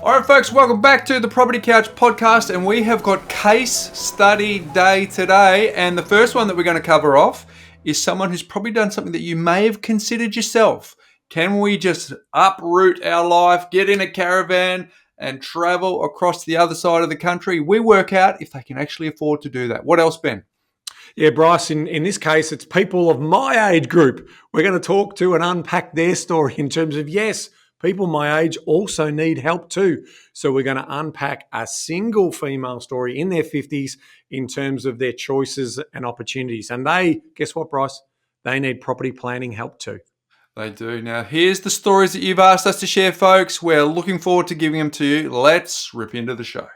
All right, folks, welcome back to the Property Couch podcast, and we have got case study day today. And the first one that we're going to cover off is someone who's probably done something that you may have considered yourself. Can we just uproot our life, get in a caravan, and travel across the other side of the country? We work out if they can actually afford to do that. What else, Ben? Yeah, Bryce, in this case, it's people of my age group. We're going to talk to and unpack their story in terms of, yes, people my age also need help too. So we're going to unpack a single female story in their 50s in terms of their choices and opportunities. And they, guess what, Bryce? They need property planning help too. They do. Now, here's the stories that you've asked us to share, folks. We're looking forward to giving them to you. Let's rip into the show.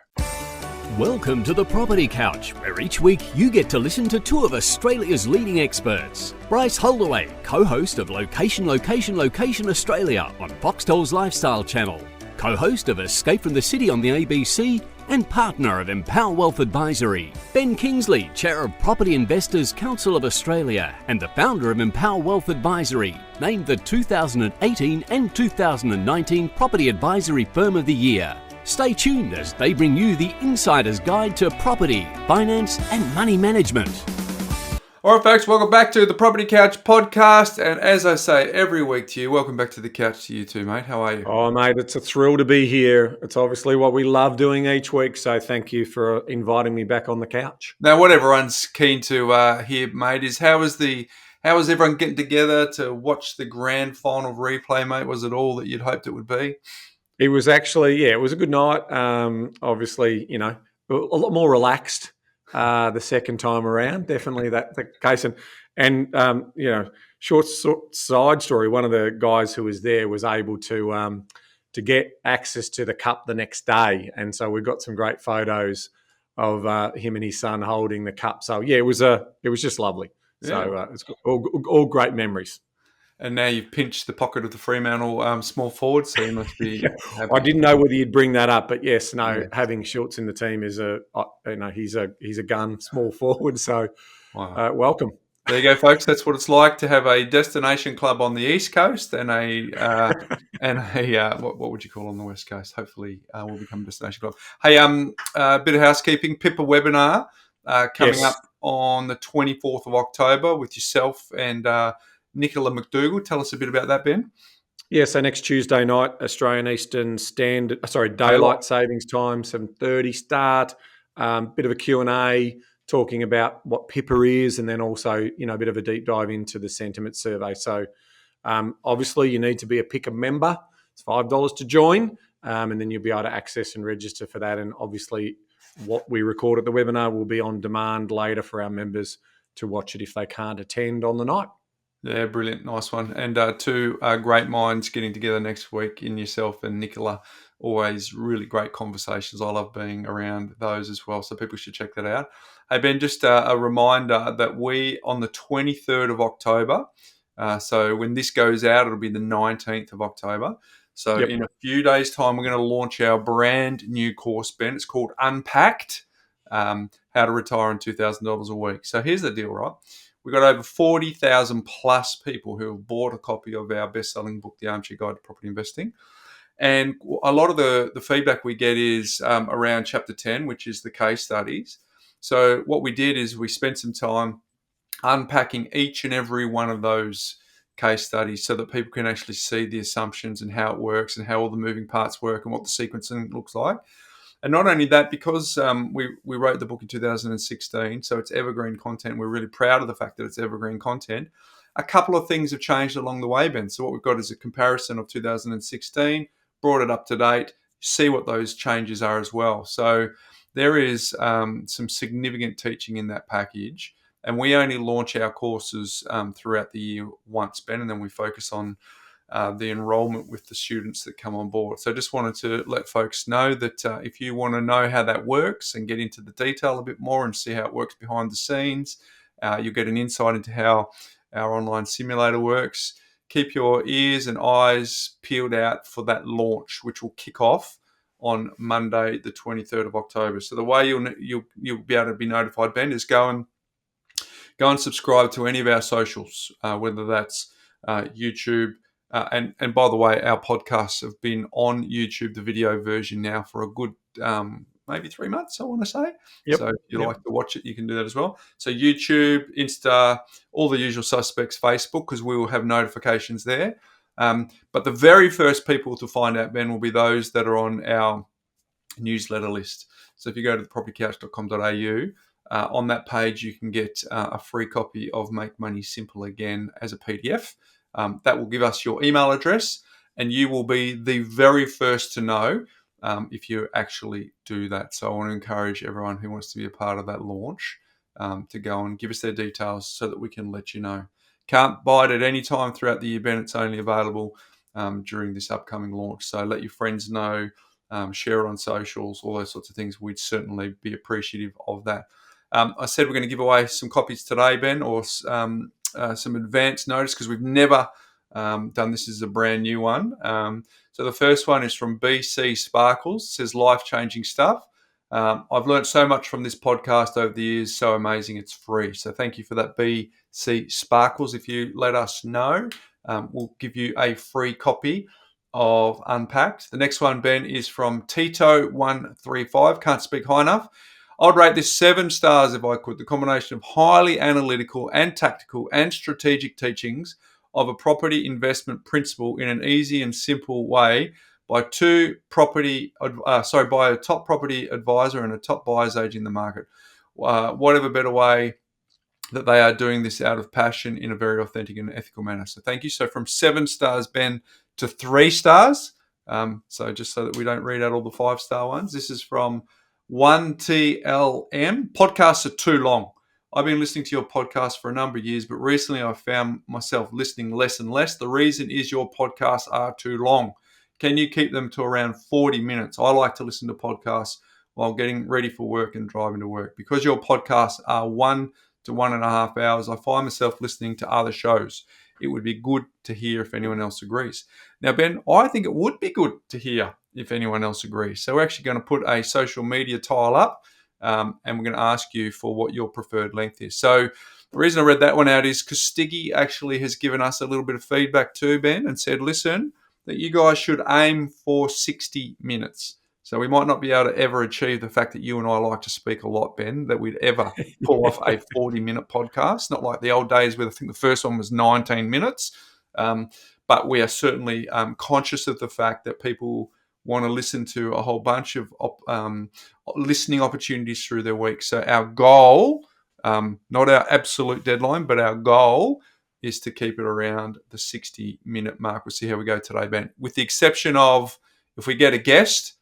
Welcome to the Property Couch, where each week you get to listen to two of Australia's leading experts. Bryce Holdaway, co-host of Location Australia on Foxtel's Lifestyle Channel, co-host of Escape from the City on the ABC, and partner of Empower Wealth Advisory. Ben Kingsley, chair of Property Investors Council of Australia and the founder of Empower Wealth Advisory, named the 2018 and 2019 Property Advisory Firm of the Year. Stay tuned as they bring you the insider's guide to property, finance, and money management. All right, folks, welcome back to the Property Couch podcast. And as I say every week to you, welcome back to the couch to you too, mate. How are you? Oh, mate, it's a thrill to be here. It's obviously what we love doing each week. So thank you for inviting me back on the couch. Now, what everyone's keen to hear, mate, is how was everyone getting together to watch the grand final replay, mate? Was it all that you'd hoped it would be? It was actually, it was a good night. Obviously, a lot more relaxed the second time around. Definitely that the case. And short side story, one of the guys who was there was able to get access to the cup the next day. And so we got some great photos of him and his son holding the cup. So, yeah, it was just lovely. Yeah. So it's all great memories. And now you've pinched the pocket of the Fremantle small forward, so you must be happy. I didn't know whether you'd bring that up, but yes, having Schultz in the team is he's a gun small forward, so wow. Welcome. There you go, folks. That's what it's like to have a destination club on the East Coast and what would you call on the West Coast? Hopefully, we'll become a destination club. Hey, a bit of housekeeping. Pippa webinar coming up on the 24th of October with yourself and Nicola McDougall. Tell us a bit about that, Ben. Yeah, so next Tuesday night, Australian Eastern Daylight Savings Time, 7:30 start. Bit of a Q&A talking about what Pippa is, and then also, a bit of a deep dive into the sentiment survey. So obviously you need to be a Pippa member. It's $5 to join, and then you'll be able to access and register for that. And obviously what we record at the webinar will be on demand later for our members to watch it if they can't attend on the night. Yeah, brilliant. Nice one. And two great minds getting together next week in yourself and Nicola. Always really great conversations. I love being around those as well. So people should check that out. Hey, Ben, just a reminder that we, on the 23rd of October, so when this goes out, it'll be the 19th of October. So in a few days' time, we're going to launch our brand new course, Ben. It's called Unpacked, How to Retire on $2,000 a Week. So here's the deal, right? We've got over 40,000 plus people who have bought a copy of our best-selling book, The Armchair Guide to Property Investing. And a lot of the feedback we get is around Chapter 10, which is the case studies. So what we did is we spent some time unpacking each and every one of those case studies so that people can actually see the assumptions and how it works and how all the moving parts work and what the sequencing looks like. And not only that, because we wrote the book in 2016, so it's evergreen content. We're really proud of the fact that it's evergreen content. A couple of things have changed along the way, Ben. So what we've got is a comparison of 2016, brought it up to date, see what those changes are as well. So there is some significant teaching in that package. And we only launch our courses throughout the year once, Ben, and then we focus on the enrollment with the students that come on board. So just wanted to let folks know that if you want to know how that works and get into the detail a bit more and see how it works behind the scenes, you'll get an insight into how our online simulator works. Keep your ears and eyes peeled out for that launch, which will kick off on Monday, the 23rd of October. So the way you'll be able to be notified, Ben, is go and subscribe to any of our socials, whether that's YouTube, And by the way, our podcasts have been on YouTube, the video version now, for a good maybe 3 months, I want to say. Yep. So if you Yep. like to watch it, you can do that as well. So YouTube, Insta, all the usual suspects, Facebook, because we will have notifications there. But the very first people to find out, Ben, will be those that are on our newsletter list. So if you go to thepropertycouch.com.au, on that page you can get a free copy of Make Money Simple Again as a PDF. That will give us your email address, and you will be the very first to know if you actually do that. So I want to encourage everyone who wants to be a part of that launch to go and give us their details so that we can let you know. Can't buy it at any time throughout the year, Ben. It's only available during this upcoming launch. So let your friends know, share it on socials, all those sorts of things. We'd certainly be appreciative of that. I said we're going to give away some copies today, Ben, or some advance notice, because we've never done this as a brand new one. So the first one is from BC Sparkles. It says life-changing stuff. I've learned so much from this podcast over the years. So amazing, it's free. So thank you for that, BC Sparkles. If you let us know, we'll give you a free copy of Unpacked. The next one, Ben, is from Tito135. Can't speak high enough. I'd rate this 7 stars if I could. The combination of highly analytical and tactical and strategic teachings of a property investment principle in an easy and simple way by a top property advisor and a top buyer's agent in the market. Whatever better way that they are doing this out of passion in a very authentic and ethical manner. So thank you. So from 7 stars, Ben, to 3 stars. So just so that we don't read out all the 5-star ones, this is from 1TLM. Podcasts are too long. I've been listening to your podcast for a number of years, but recently I found myself listening less and less. The reason is your podcasts are too long. Can you keep them to around 40 minutes? I like to listen to podcasts while getting ready for work and driving to work. Because your podcasts are 1 to 1.5 hours, I find myself listening to other shows. It would be good to hear if anyone else agrees. Now, Ben, I think it would be good to hear if anyone else agrees. So we're actually going to put a social media tile up, and we're going to ask you for what your preferred length is. So the reason I read that one out is because Stiggy actually has given us a little bit of feedback too, Ben, and said, listen, that you guys should aim for 60 minutes. So we might not be able to ever achieve the fact that you and I like to speak a lot, Ben, that we'd ever pull off a 40-minute podcast, not like the old days where I think the first one was 19 minutes. But we are certainly conscious of the fact that people want to listen to a whole bunch of listening opportunities through their week. So our goal, not our absolute deadline, but our goal is to keep it around the 60-minute mark. We'll see how we go today, Ben. With the exception of if we get a guest,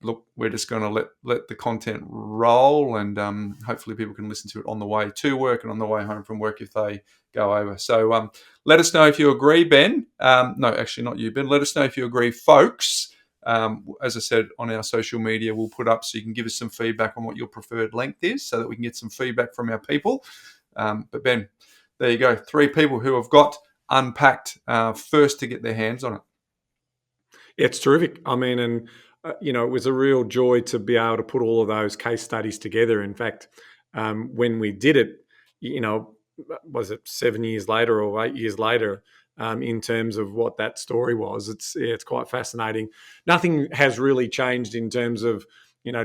look, we're just going to let the content roll, and hopefully people can listen to it on the way to work and on the way home from work if they go over. So let us know if you agree, Ben. No, actually not you, Ben. Let us know if you agree, folks. As I said, on our social media, we'll put up so you can give us some feedback on what your preferred length is so that we can get some feedback from our people. But Ben, there you go. 3 people who have got Unpacked first to get their hands on it. It's terrific. I mean, and it was a real joy to be able to put all of those case studies together. In fact, when we did it, was it 7 years later or 8 years later, in terms of what that story was, it's quite fascinating. Nothing has really changed in terms of,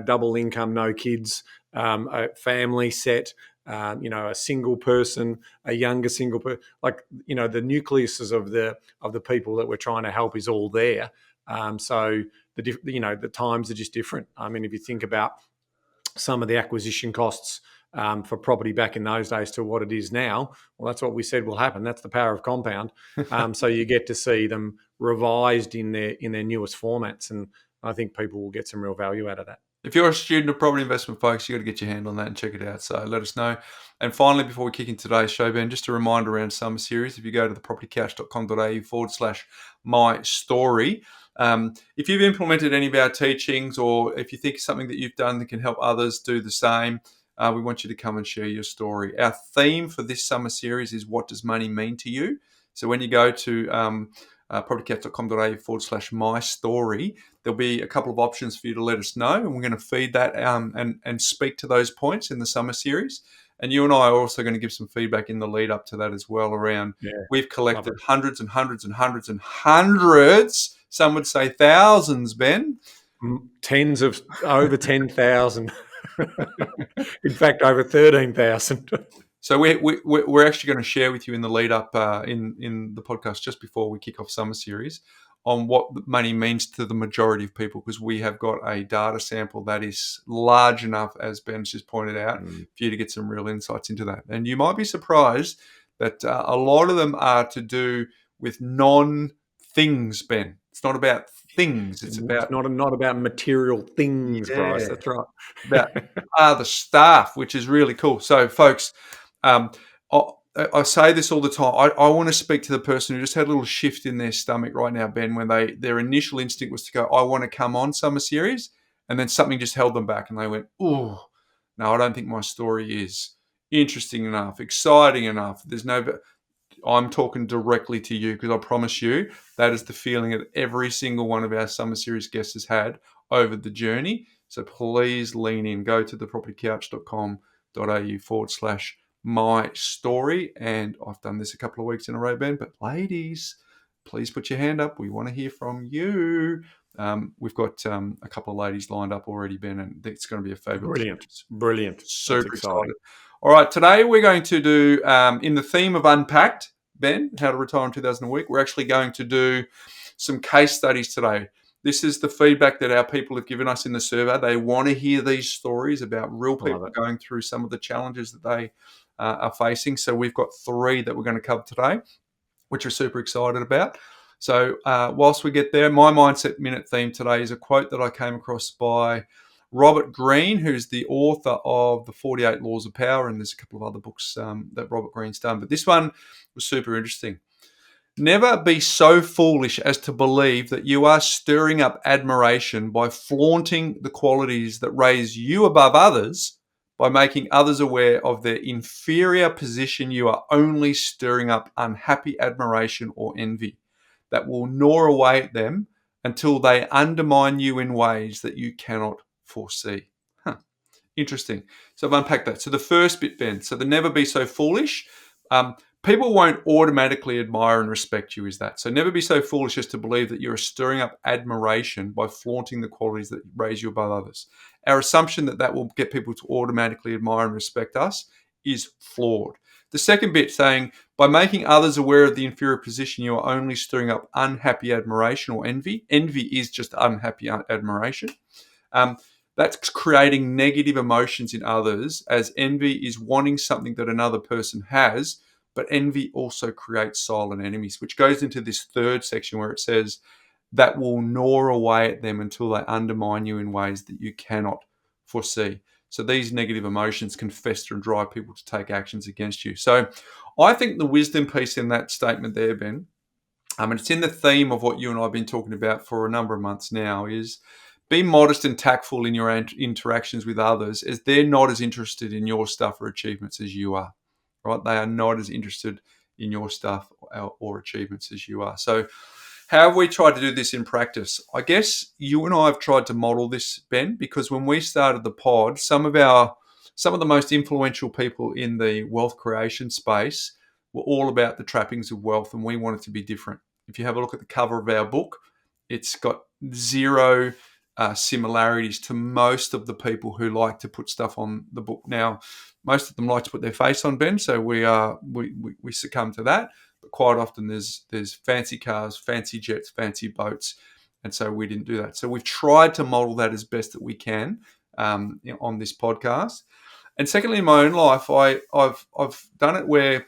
double income, no kids, a family set, a single person, a younger single person, the nucleuses of the people that we're trying to help is all there. So the times are just different. I mean, if you think about some of the acquisition costs for property back in those days to what it is now, well, that's what we said will happen. That's the power of compound. So you get to see them revised in their newest formats, and I think people will get some real value out of that. If you're a student of property investment, folks, you've got to get your hand on that and check it out. So let us know. And finally, before we kick into today's show, Ben, just a reminder around summer series. If you go to thepropertycouch.com.au/my story, if you've implemented any of our teachings, or if you think something that you've done that can help others do the same, we want you to come and share your story. Our theme for this summer series is, what does money mean to you? So when you go to propertycouch.com.au/my story, there'll be a couple of options for you to let us know, and we're going to feed that and speak to those points in the summer series. And you and I are also going to give some feedback in the lead up to that as well around, we've collected hundreds and hundreds and hundreds and hundreds, some would say thousands, Ben. Tens of over 10,000. In fact, over 13,000. So we're actually going to share with you in the lead up in the podcast just before we kick off summer series on what money means to the majority of people, because we have got a data sample that is large enough, as Ben's just pointed out, for you to get some real insights into that. And you might be surprised that a lot of them are to do with non-things, Ben. It's not about things. It's not about material things, Bryce. That's right. About other stuff, which is really cool. So, folks, I say this all the time. I want to speak to the person who just had a little shift in their stomach right now, Ben, when their initial instinct was to go, I want to come on summer series, and then something just held them back, and they went, oh, no, I don't think my story is interesting enough, exciting enough. I'm talking directly to you, because I promise you that is the feeling that every single one of our summer series guests has had over the journey. So please lean in. Go to thepropertycouch.com.au/my story. And I've done this a couple of weeks in a row, Ben, but ladies, please put your hand up. We want to hear from you. We've got a couple of ladies lined up already, Ben, and it's going to be a fabulous. Brilliant. Super excited. All right, today we're going to do, in the theme of Unpacked, Ben, how to retire in 2,000 a week, we're actually going to do some case studies today. This is the feedback that our people have given us in the survey. They want to hear these stories about real people going through some of the challenges that they are facing. So we've got 3 that we're going to cover today, which we're super excited about. So whilst we get there, my Mindset Minute theme today is a quote that I came across by Robert Greene, who's the author of The 48 Laws of Power, and there's a couple of other books that Robert Greene's done. But this one was super interesting. Never be so foolish as to believe that you are stirring up admiration by flaunting the qualities that raise you above others. By making others aware of their inferior position, you are only stirring up unhappy admiration or envy that will gnaw away at them until they undermine you in ways that you cannot foresee. Interesting. So I've unpacked that. So the first bit, Ben, so the never be so foolish. People won't automatically admire and respect you, is that. So never be so foolish as to believe that you're stirring up admiration by flaunting the qualities that raise you above others. Our assumption that will get people to automatically admire and respect us is flawed. The second bit saying, by making others aware of the inferior position, you are only stirring up unhappy admiration or envy. Envy is just unhappy admiration. That's creating negative emotions in others, as envy is wanting something that another person has, but envy also creates silent enemies, which goes into this third section where it says that will gnaw away at them until they undermine you in ways that you cannot foresee. So these negative emotions can fester and drive people to take actions against you. So I think the wisdom piece in that statement there, Ben, and it's in the theme of what you and I have been talking about for a number of months now, is be modest and tactful in your interactions with others, as they're not as interested in your stuff or achievements as you are, right? They are not as interested in your stuff or achievements as you are. So how have we tried to do this in practice? I guess you and I have tried to model this, Ben, because when we started the pod, some of the most influential people in the wealth creation space were all about the trappings of wealth, and we want it to be different. If you have a look at the cover of our book, it's got zero similarities to most of the people who like to put stuff on the book. Now, most of them like to put their face on, Ben, so we succumb to that. But quite often there's fancy cars, fancy jets, fancy boats, and so we didn't do that. So we've tried to model that as best that we can on this podcast. And secondly, in my own life, I've done it where,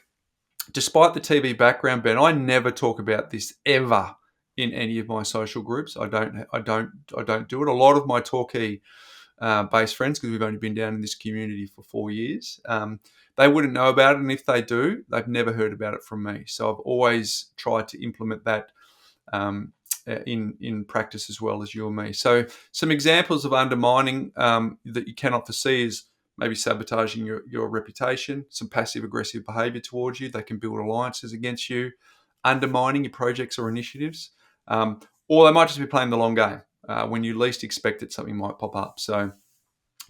despite the TV background, Ben, I never talk about this ever in any of my social groups. I don't do it. A lot of my Torquay based friends, because we've only been down in this community for 4 years, they wouldn't know about it, and if they do, they've never heard about it from me. So I've always tried to implement that in practice as well as you and me. So some examples of undermining that you cannot foresee is maybe sabotaging your reputation, some passive aggressive behaviour towards you. They can build alliances against you, undermining your projects or initiatives, or they might just be playing the long game. When you least expect it, something might pop up. So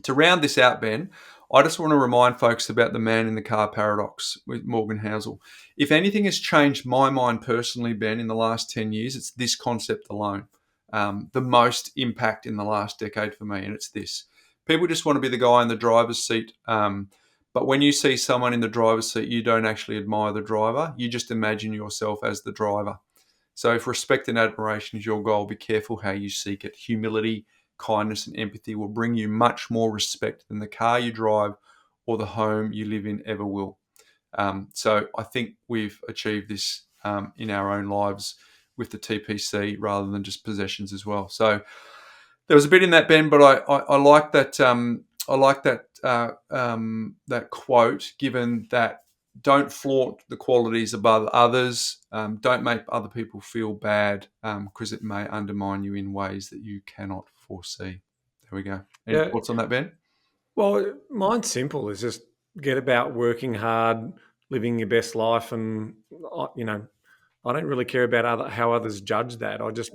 to round this out, Ben, I just want to remind folks about the man in the car paradox with Morgan Housel. If anything has changed my mind personally, Ben, in the last 10 years, it's this concept alone. The most impact in the last decade for me, and it's this. People just want to be the guy in the driver's seat. But when you see someone in the driver's seat, you don't actually admire the driver. You just imagine yourself as the driver. So if respect and admiration is your goal, be careful how you seek it. Humility, kindness, and empathy will bring you much more respect than the car you drive or the home you live in ever will. So I think we've achieved this in our own lives with the TPC rather than just possessions as well. So there was a bit in that, Ben, but I like that. I like that that quote. Given that, don't flaunt the qualities above others. Don't make other people feel bad because it may undermine you in ways that you cannot foresee. There we go. Any Yeah. thoughts on that, Ben? Well, mine's simple. Is just get about working hard, living your best life, and I don't really care about how others judge that. I just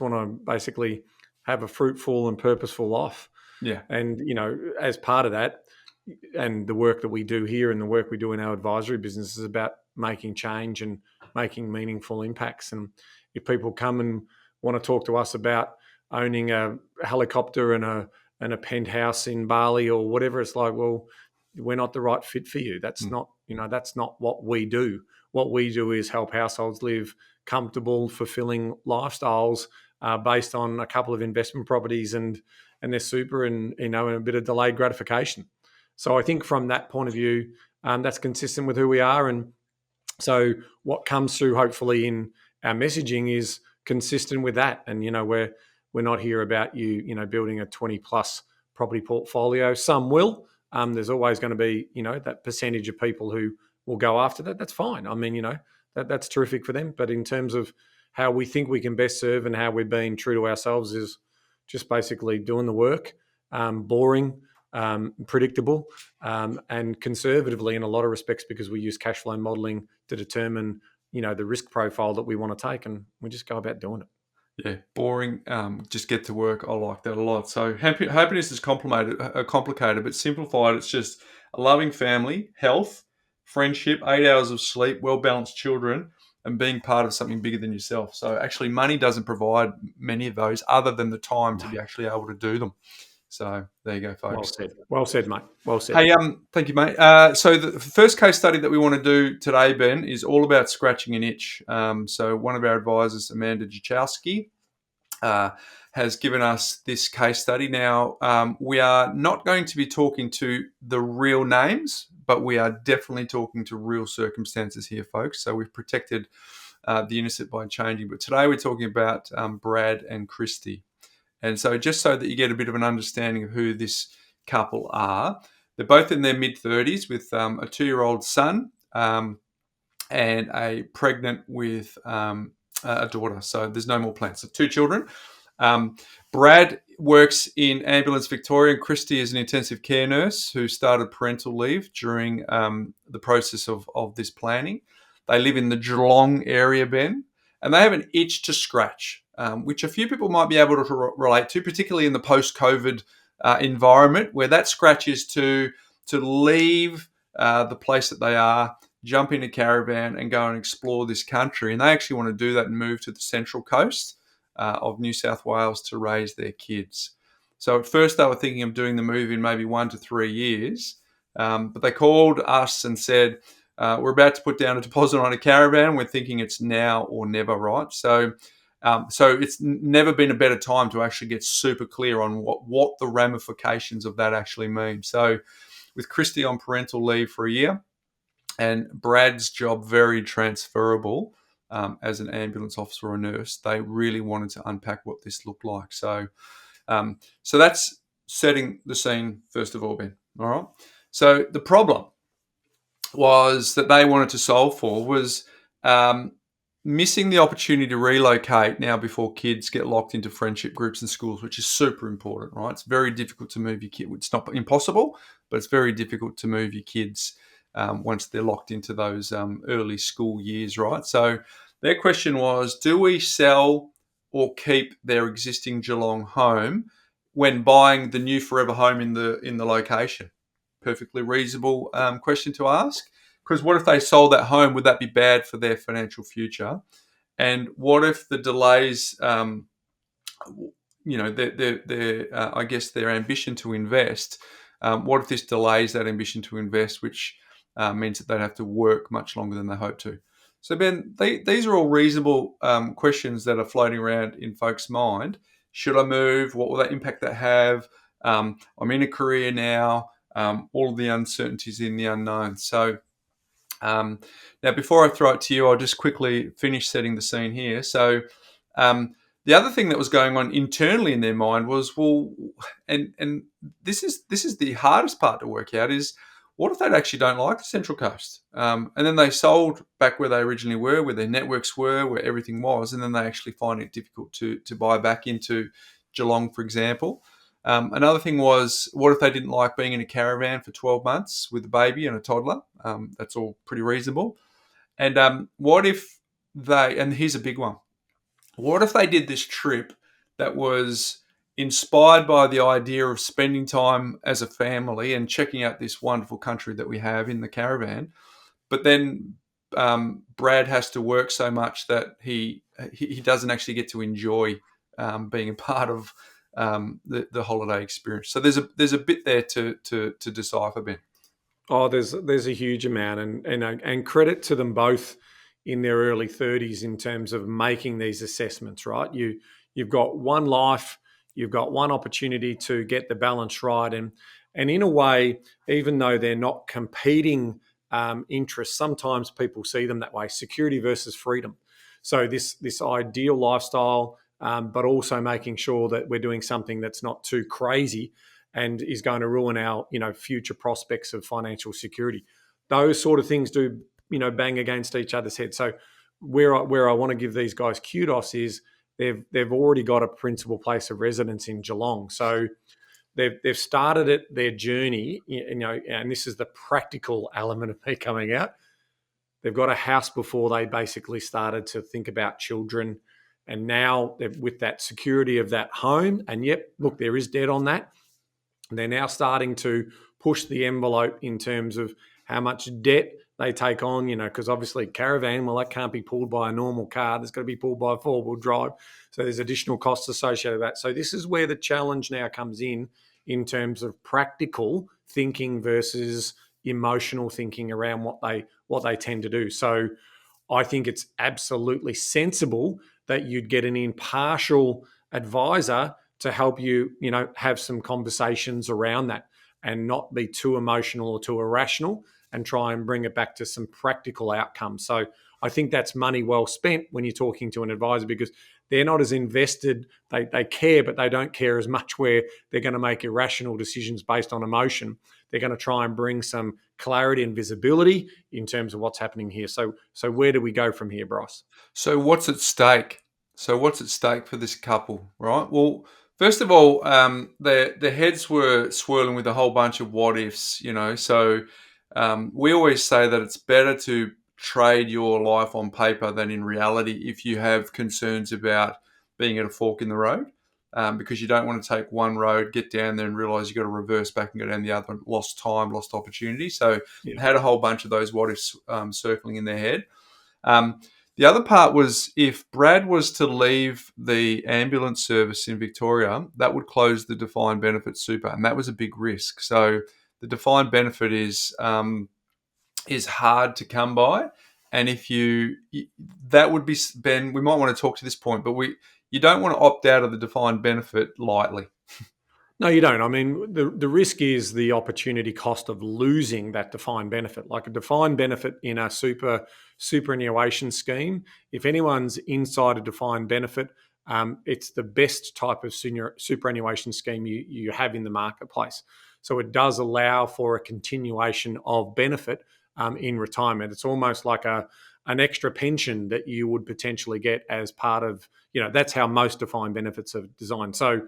want to basically have a fruitful and purposeful life. Yeah. And as part of that, and the work that we do here and the work we do in our advisory business is about making change and making meaningful impacts. And if people come and want to talk to us about owning a helicopter and a penthouse in Bali or whatever, it's like, well, we're not the right fit for you. That's not what we do. What we do is help households live comfortable, fulfilling lifestyles based on a couple of investment properties and their super and a bit of delayed gratification. So I think from that point of view, that's consistent with who we are. And so what comes through hopefully in our messaging is consistent with that. And, we're not here about you, building a 20 plus property portfolio. Some will. There's always going to be, that percentage of people who will go after that. That's fine. I mean, that's terrific for them. But in terms of how we think we can best serve and how we're being true to ourselves is just basically doing the work, boring, predictable, and conservatively in a lot of respects because we use cash flow modelling to determine, the risk profile that we want to take, and we just go about doing it. Yeah, boring. Just get to work. I like that a lot. So happiness is complicated, but simplified. It's just a loving family, health, friendship, 8 hours of sleep, well-balanced children, and being part of something bigger than yourself. So actually money doesn't provide many of those other than the time to be actually able to do them. So there you go, folks. Well said, mate. Well said. Hey, thank you, mate. So the first case study that we want to do today, Ben, is all about scratching an itch. So one of our advisors, Amanda Jachowski, has given us this case study. Now, we are not going to be talking to the real names, but we are definitely talking to real circumstances here, folks. So we've protected the innocent by changing. But today we're talking about Brad and Christy. And so just so that you get a bit of an understanding of who this couple are, they're both in their mid-30s with a 2-year-old son and a pregnant with a daughter. So there's no more plans. So 2 children. Brad works in Ambulance Victoria, and Christy is an intensive care nurse who started parental leave during the process of this planning. They live in the Geelong area, Ben, and they have an itch to scratch, which a few people might be able to relate to, particularly in the post-COVID environment, where that scratch is to leave the place that they are, jump in a caravan and go and explore this country. And they actually want to do that and move to the Central Coast of New South Wales to raise their kids. So at first they were thinking of doing the move in maybe 1 to 3 years, but they called us and said, we're about to put down a deposit on a caravan. We're thinking it's now or never, right? So it's never been a better time to actually get super clear on what the ramifications of that actually mean. So with Christy on parental leave for a year and Brad's job very transferable as an ambulance officer or nurse, they really wanted to unpack what this looked like. So that's setting the scene, first of all, Ben. All right. So the problem was that they wanted to solve for was missing the opportunity to relocate now before kids get locked into friendship groups and schools, which is super important, right? It's very difficult to move your kid. It's not impossible, but it's very difficult to move your kids once they're locked into those early school years, right? So their question was, do we sell or keep their existing Geelong home when buying the new forever home in the location? perfectly reasonable question to ask. Because what if they sold that home? Would that be bad for their financial future? And what if the delays, I guess their ambition to invest, what if this delays that ambition to invest, which means that they'd have to work much longer than they hope to? So, Ben, these are all reasonable questions that are floating around in folks' mind. Should I move? What will that impact that have? I'm in a career now. All of the uncertainties in the unknown. So, now, before I throw it to you, I'll just quickly finish setting the scene here. So, the other thing that was going on internally in their mind was, well, and this is the hardest part to work out is what if they actually don't like the Central Coast, and then they sold back where they originally were, where their networks were, where everything was, and then they actually find it difficult to buy back into Geelong, for example. Another thing was, what if they didn't like being in a caravan for 12 months with a baby and a toddler? That's all pretty reasonable. And what if and here's a big one, what if they did this trip that was inspired by the idea of spending time as a family and checking out this wonderful country that we have in the caravan, but then Brad has to work so much that he doesn't actually get to enjoy being a part of the holiday experience. So there's a bit there to decipher, Ben. Oh, there's a huge amount, and credit to them both in their early 30s in terms of making these assessments. Right, you've got one life, you've got one opportunity to get the balance right, and in a way, even though they're not competing interests, sometimes people see them that way: security versus freedom. So this ideal lifestyle, but also making sure that we're doing something that's not too crazy and is going to ruin our future prospects of financial security. Those sort of things do bang against each other's head. So where I want to give these guys kudos is they've already got a principal place of residence in Geelong. So they've started their journey, and this is the practical element of me coming out. They've got a house before they basically started to think about children, and now they're with that security of that home. And yep, look, there is debt on that. They're now starting to push the envelope in terms of how much debt they take on, because obviously caravan, well, that can't be pulled by a normal car. That's got to be pulled by a four-wheel drive. So there's additional costs associated with that. So this is where the challenge now comes in terms of practical thinking versus emotional thinking around what they tend to do. So I think it's absolutely sensible that you'd get an impartial advisor to help you, have some conversations around that and not be too emotional or too irrational, and try and bring it back to some practical outcomes. So I think that's money well spent when you're talking to an advisor, because they're not as invested. They care, but they don't care as much where they're going to make irrational decisions based on emotion. They're going to try and bring some clarity and visibility in terms of what's happening here. So where do we go from here, Bryce? So what's at stake? For this couple, right? Well, first of all, their heads were swirling with a whole bunch of what ifs, So we always say that it's better to trade your life on paper than in reality if you have concerns about being at a fork in the road, because you don't want to take one road, get down there and realise you've got to reverse back and go down the other, lost time, lost opportunity. So They had a whole bunch of those what ifs circling in their head. The other part was, if Brad was to leave the ambulance service in Victoria, that would close the defined benefit super, and that was a big risk. So the defined benefit is hard to come by, and that would be, Ben, we might want to talk to this point, but you don't want to opt out of the defined benefit lightly. No, you don't. I mean, the risk is the opportunity cost of losing that defined benefit. Like a defined benefit in a superannuation scheme, if anyone's inside a defined benefit, it's the best type of superannuation scheme you have in the marketplace. So it does allow for a continuation of benefit in retirement. It's almost like an extra pension that you would potentially get as part of, that's how most defined benefits are designed. So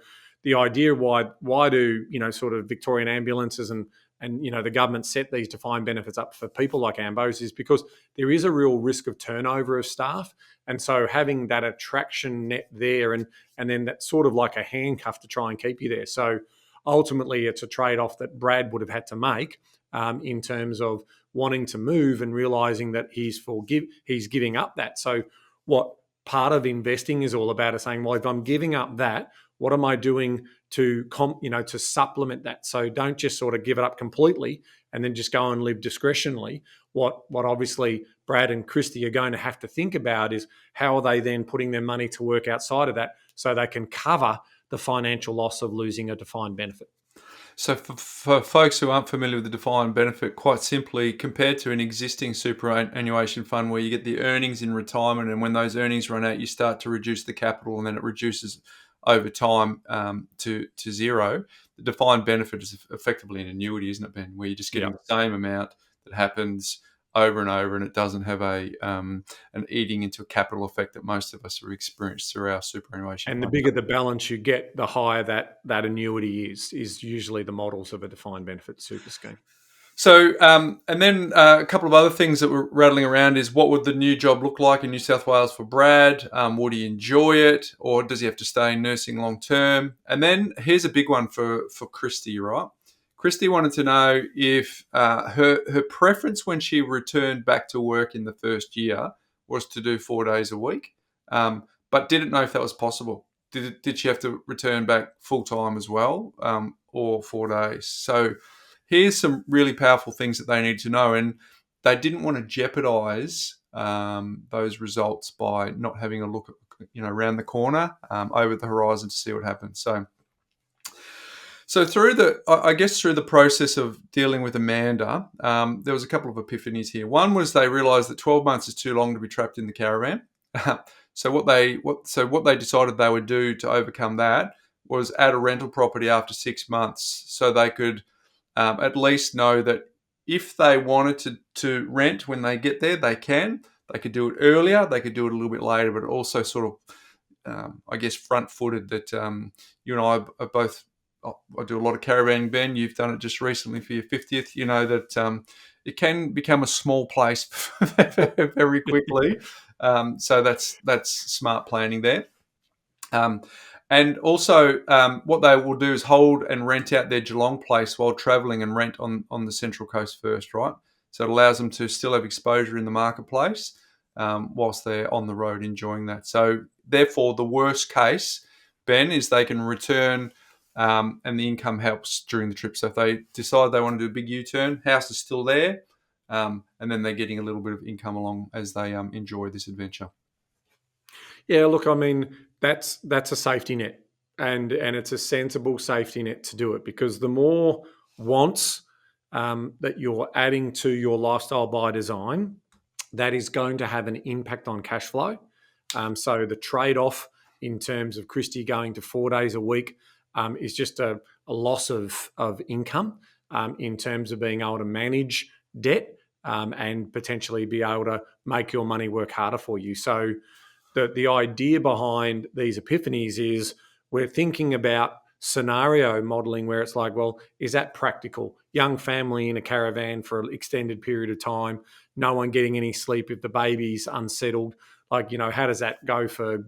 the idea why do sort of Victorian ambulances and the government set these defined benefits up for people like Ambos is because there is a real risk of turnover of staff, and so having that attraction net there and then that's sort of like a handcuff to try and keep you there. So ultimately it's a trade-off that Brad would have had to make in terms of wanting to move and realizing that he's giving up that. So what part of investing is all about is saying, well, if I'm giving up that, what am I doing to supplement that? So don't just sort of give it up completely and then just go and live discretionally. What obviously Brad and Christy are going to have to think about is how are they then putting their money to work outside of that so they can cover the financial loss of losing a defined benefit. So for folks who aren't familiar with the defined benefit, quite simply, compared to an existing superannuation fund where you get the earnings in retirement, and when those earnings run out, you start to reduce the capital, and then it reduces over time to zero. The defined benefit is effectively an annuity, isn't it, Ben? Where you're just getting the same amount that happens over and over, and it doesn't have an eating into a capital effect that most of us have experienced through our superannuation. And the bigger the balance you get, the higher that annuity is usually the models of a defined benefit super scheme. So, and then a couple of other things that were rattling around is what would the new job look like in New South Wales for Brad? Would he enjoy it, or does he have to stay in nursing long term? And then here's a big one for Christy, right? Christy wanted to know if her preference when she returned back to work in the first year was to do 4 days a week, but didn't know if that was possible. Did she have to return back full time as well, or 4 days? So here's some really powerful things that they need to know, and they didn't want to jeopardize those results by not having a look at, around the corner, over the horizon to see what happens. So through the process of dealing with Amanda, there was a couple of epiphanies here. One was they realised that 12 months is too long to be trapped in the caravan. So what they decided they would do to overcome that was add a rental property after 6 months, so they could at least know that if they wanted to rent when they get there, they can. They could do it earlier, they could do it a little bit later, but also sort of, front-footed that you and I are both. I do a lot of caravanning, Ben. You've done it just recently for your 50th. You know that it can become a small place very quickly. So that's smart planning there. And also, what they will do is hold and rent out their Geelong place while travelling and rent on the Central Coast first, right? So it allows them to still have exposure in the marketplace whilst they're on the road enjoying that. So therefore, the worst case, Ben, is they can return and the income helps during the trip. So if they decide they want to do a big U-turn, house is still there, and then they're getting a little bit of income along as they enjoy this adventure. Yeah, look, I mean, that's a safety net, and it's a sensible safety net to do it, because the more wants that you're adding to your lifestyle by design, that is going to have an impact on cash flow. So the trade-off in terms of Christy going to 4 days a week is just a loss of income in terms of being able to manage debt and potentially be able to make your money work harder for you. So the idea behind these epiphanies is we're thinking about scenario modeling where it's like, well, is that practical? Young family in a caravan for an extended period of time, no one getting any sleep if the baby's unsettled. Like, how does that go for,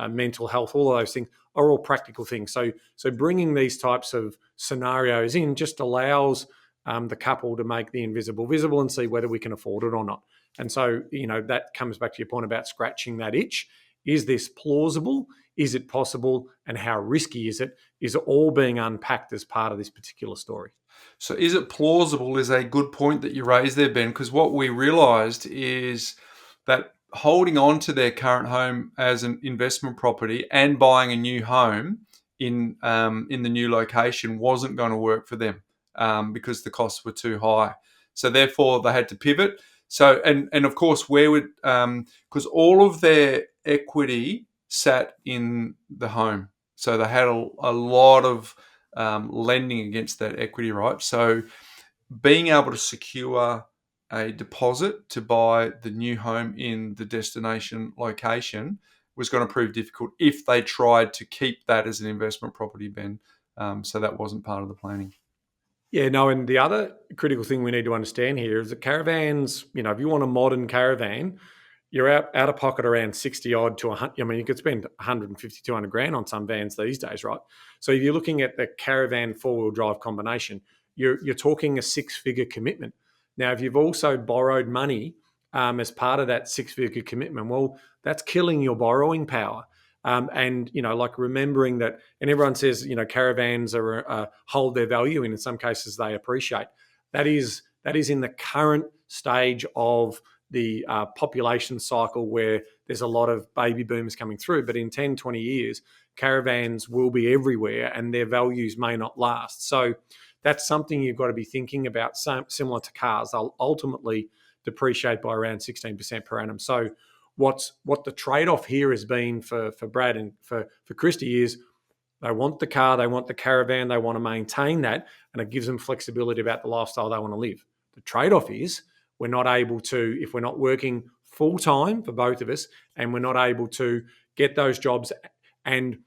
mental health? All of those things are all practical things. So bringing these types of scenarios in just allows the couple to make the invisible visible and see whether we can afford it or not. And so, that comes back to your point about scratching that itch. Is this plausible? Is it possible? And how risky is it? Is it all being unpacked as part of this particular story? So is it plausible is a good point that you raised there, Ben, because what we realised is that holding on to their current home as an investment property and buying a new home in the new location wasn't going to work for them because the costs were too high. So therefore, they had to pivot. So and of course, where would because all of their equity sat in the home, so they had a lot of lending against that equity, right? So being able to secure a deposit to buy the new home in the destination location was going to prove difficult if they tried to keep that as an investment property, Ben. So that wasn't part of the planning. Yeah, no, and the other critical thing we need to understand here is that caravans, if you want a modern caravan, you're out of pocket around 60 odd to 100. I mean, you could spend 150, 200 grand on some vans these days, right? So if you're looking at the caravan 4-wheel drive combination, you're talking a 6-figure commitment. Now, if you've also borrowed money as part of that 6-figure commitment, well, that's killing your borrowing power. And, like remembering that, and everyone says, caravans are hold their value, and in some cases they appreciate. That is in the current stage of the population cycle where there's a lot of baby boomers coming through. But in 10, 20 years, caravans will be everywhere and their values may not last. So that's something you've got to be thinking about, similar to cars. They'll ultimately depreciate by around 16% per annum. So what the trade-off here has been for Brad and for Christy is they want the car, they want the caravan, they want to maintain that, and it gives them flexibility about the lifestyle they want to live. The trade-off is we're not able to, if we're not working full-time for both of us, and we're not able to get those jobs and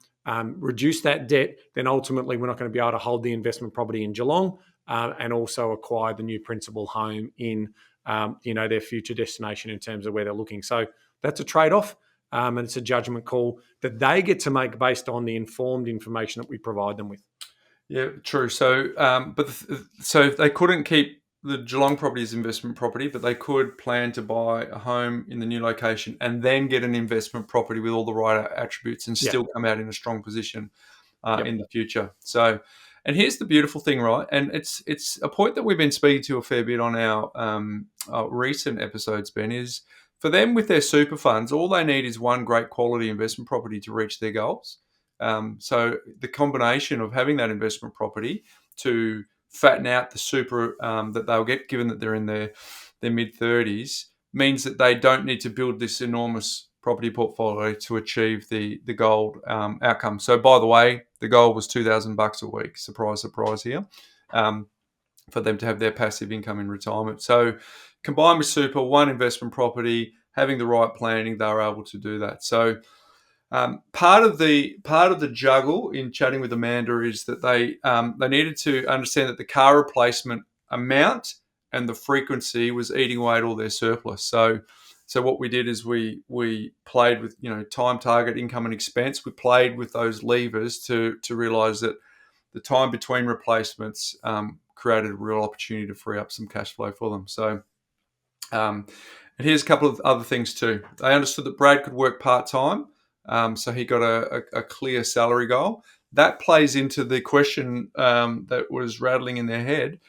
reduce that debt, then ultimately we're not going to be able to hold the investment property in Geelong and also acquire the new principal home in their future destination in terms of where they're looking. So that's a trade-off, and it's a judgment call that they get to make based on the informed information that we provide them with. Yeah, true. So, so they couldn't keep the Geelong property as investment property, but they could plan to buy a home in the new location and then get an investment property with all the right attributes and still come out in a strong position in the future. So, and here's the beautiful thing, right? And it's a point that we've been speaking to a fair bit on our recent episodes, Ben, is for them with their super funds, all they need is one great quality investment property to reach their goals. So the combination of having that investment property to fatten out the super that they'll get, given that they're in their mid-30s, means that they don't need to build this enormous property portfolio to achieve the goal outcome. So, by the way, the goal was $2,000 a week. Surprise, surprise here, for them to have their passive income in retirement. So, combined with super, one investment property, having the right planning, they were able to do that. So, part of the juggle in chatting with Amanda is that they needed to understand that the car replacement amount and the frequency was eating away at all their surplus. So what we did is we played with time, target, income, and expense. We played with those levers to realise that the time between replacements created a real opportunity to free up some cash flow for them. So. And here's a couple of other things too. They understood that Brad could work part-time. So he got a clear salary goal. That plays into the question that was rattling in their head.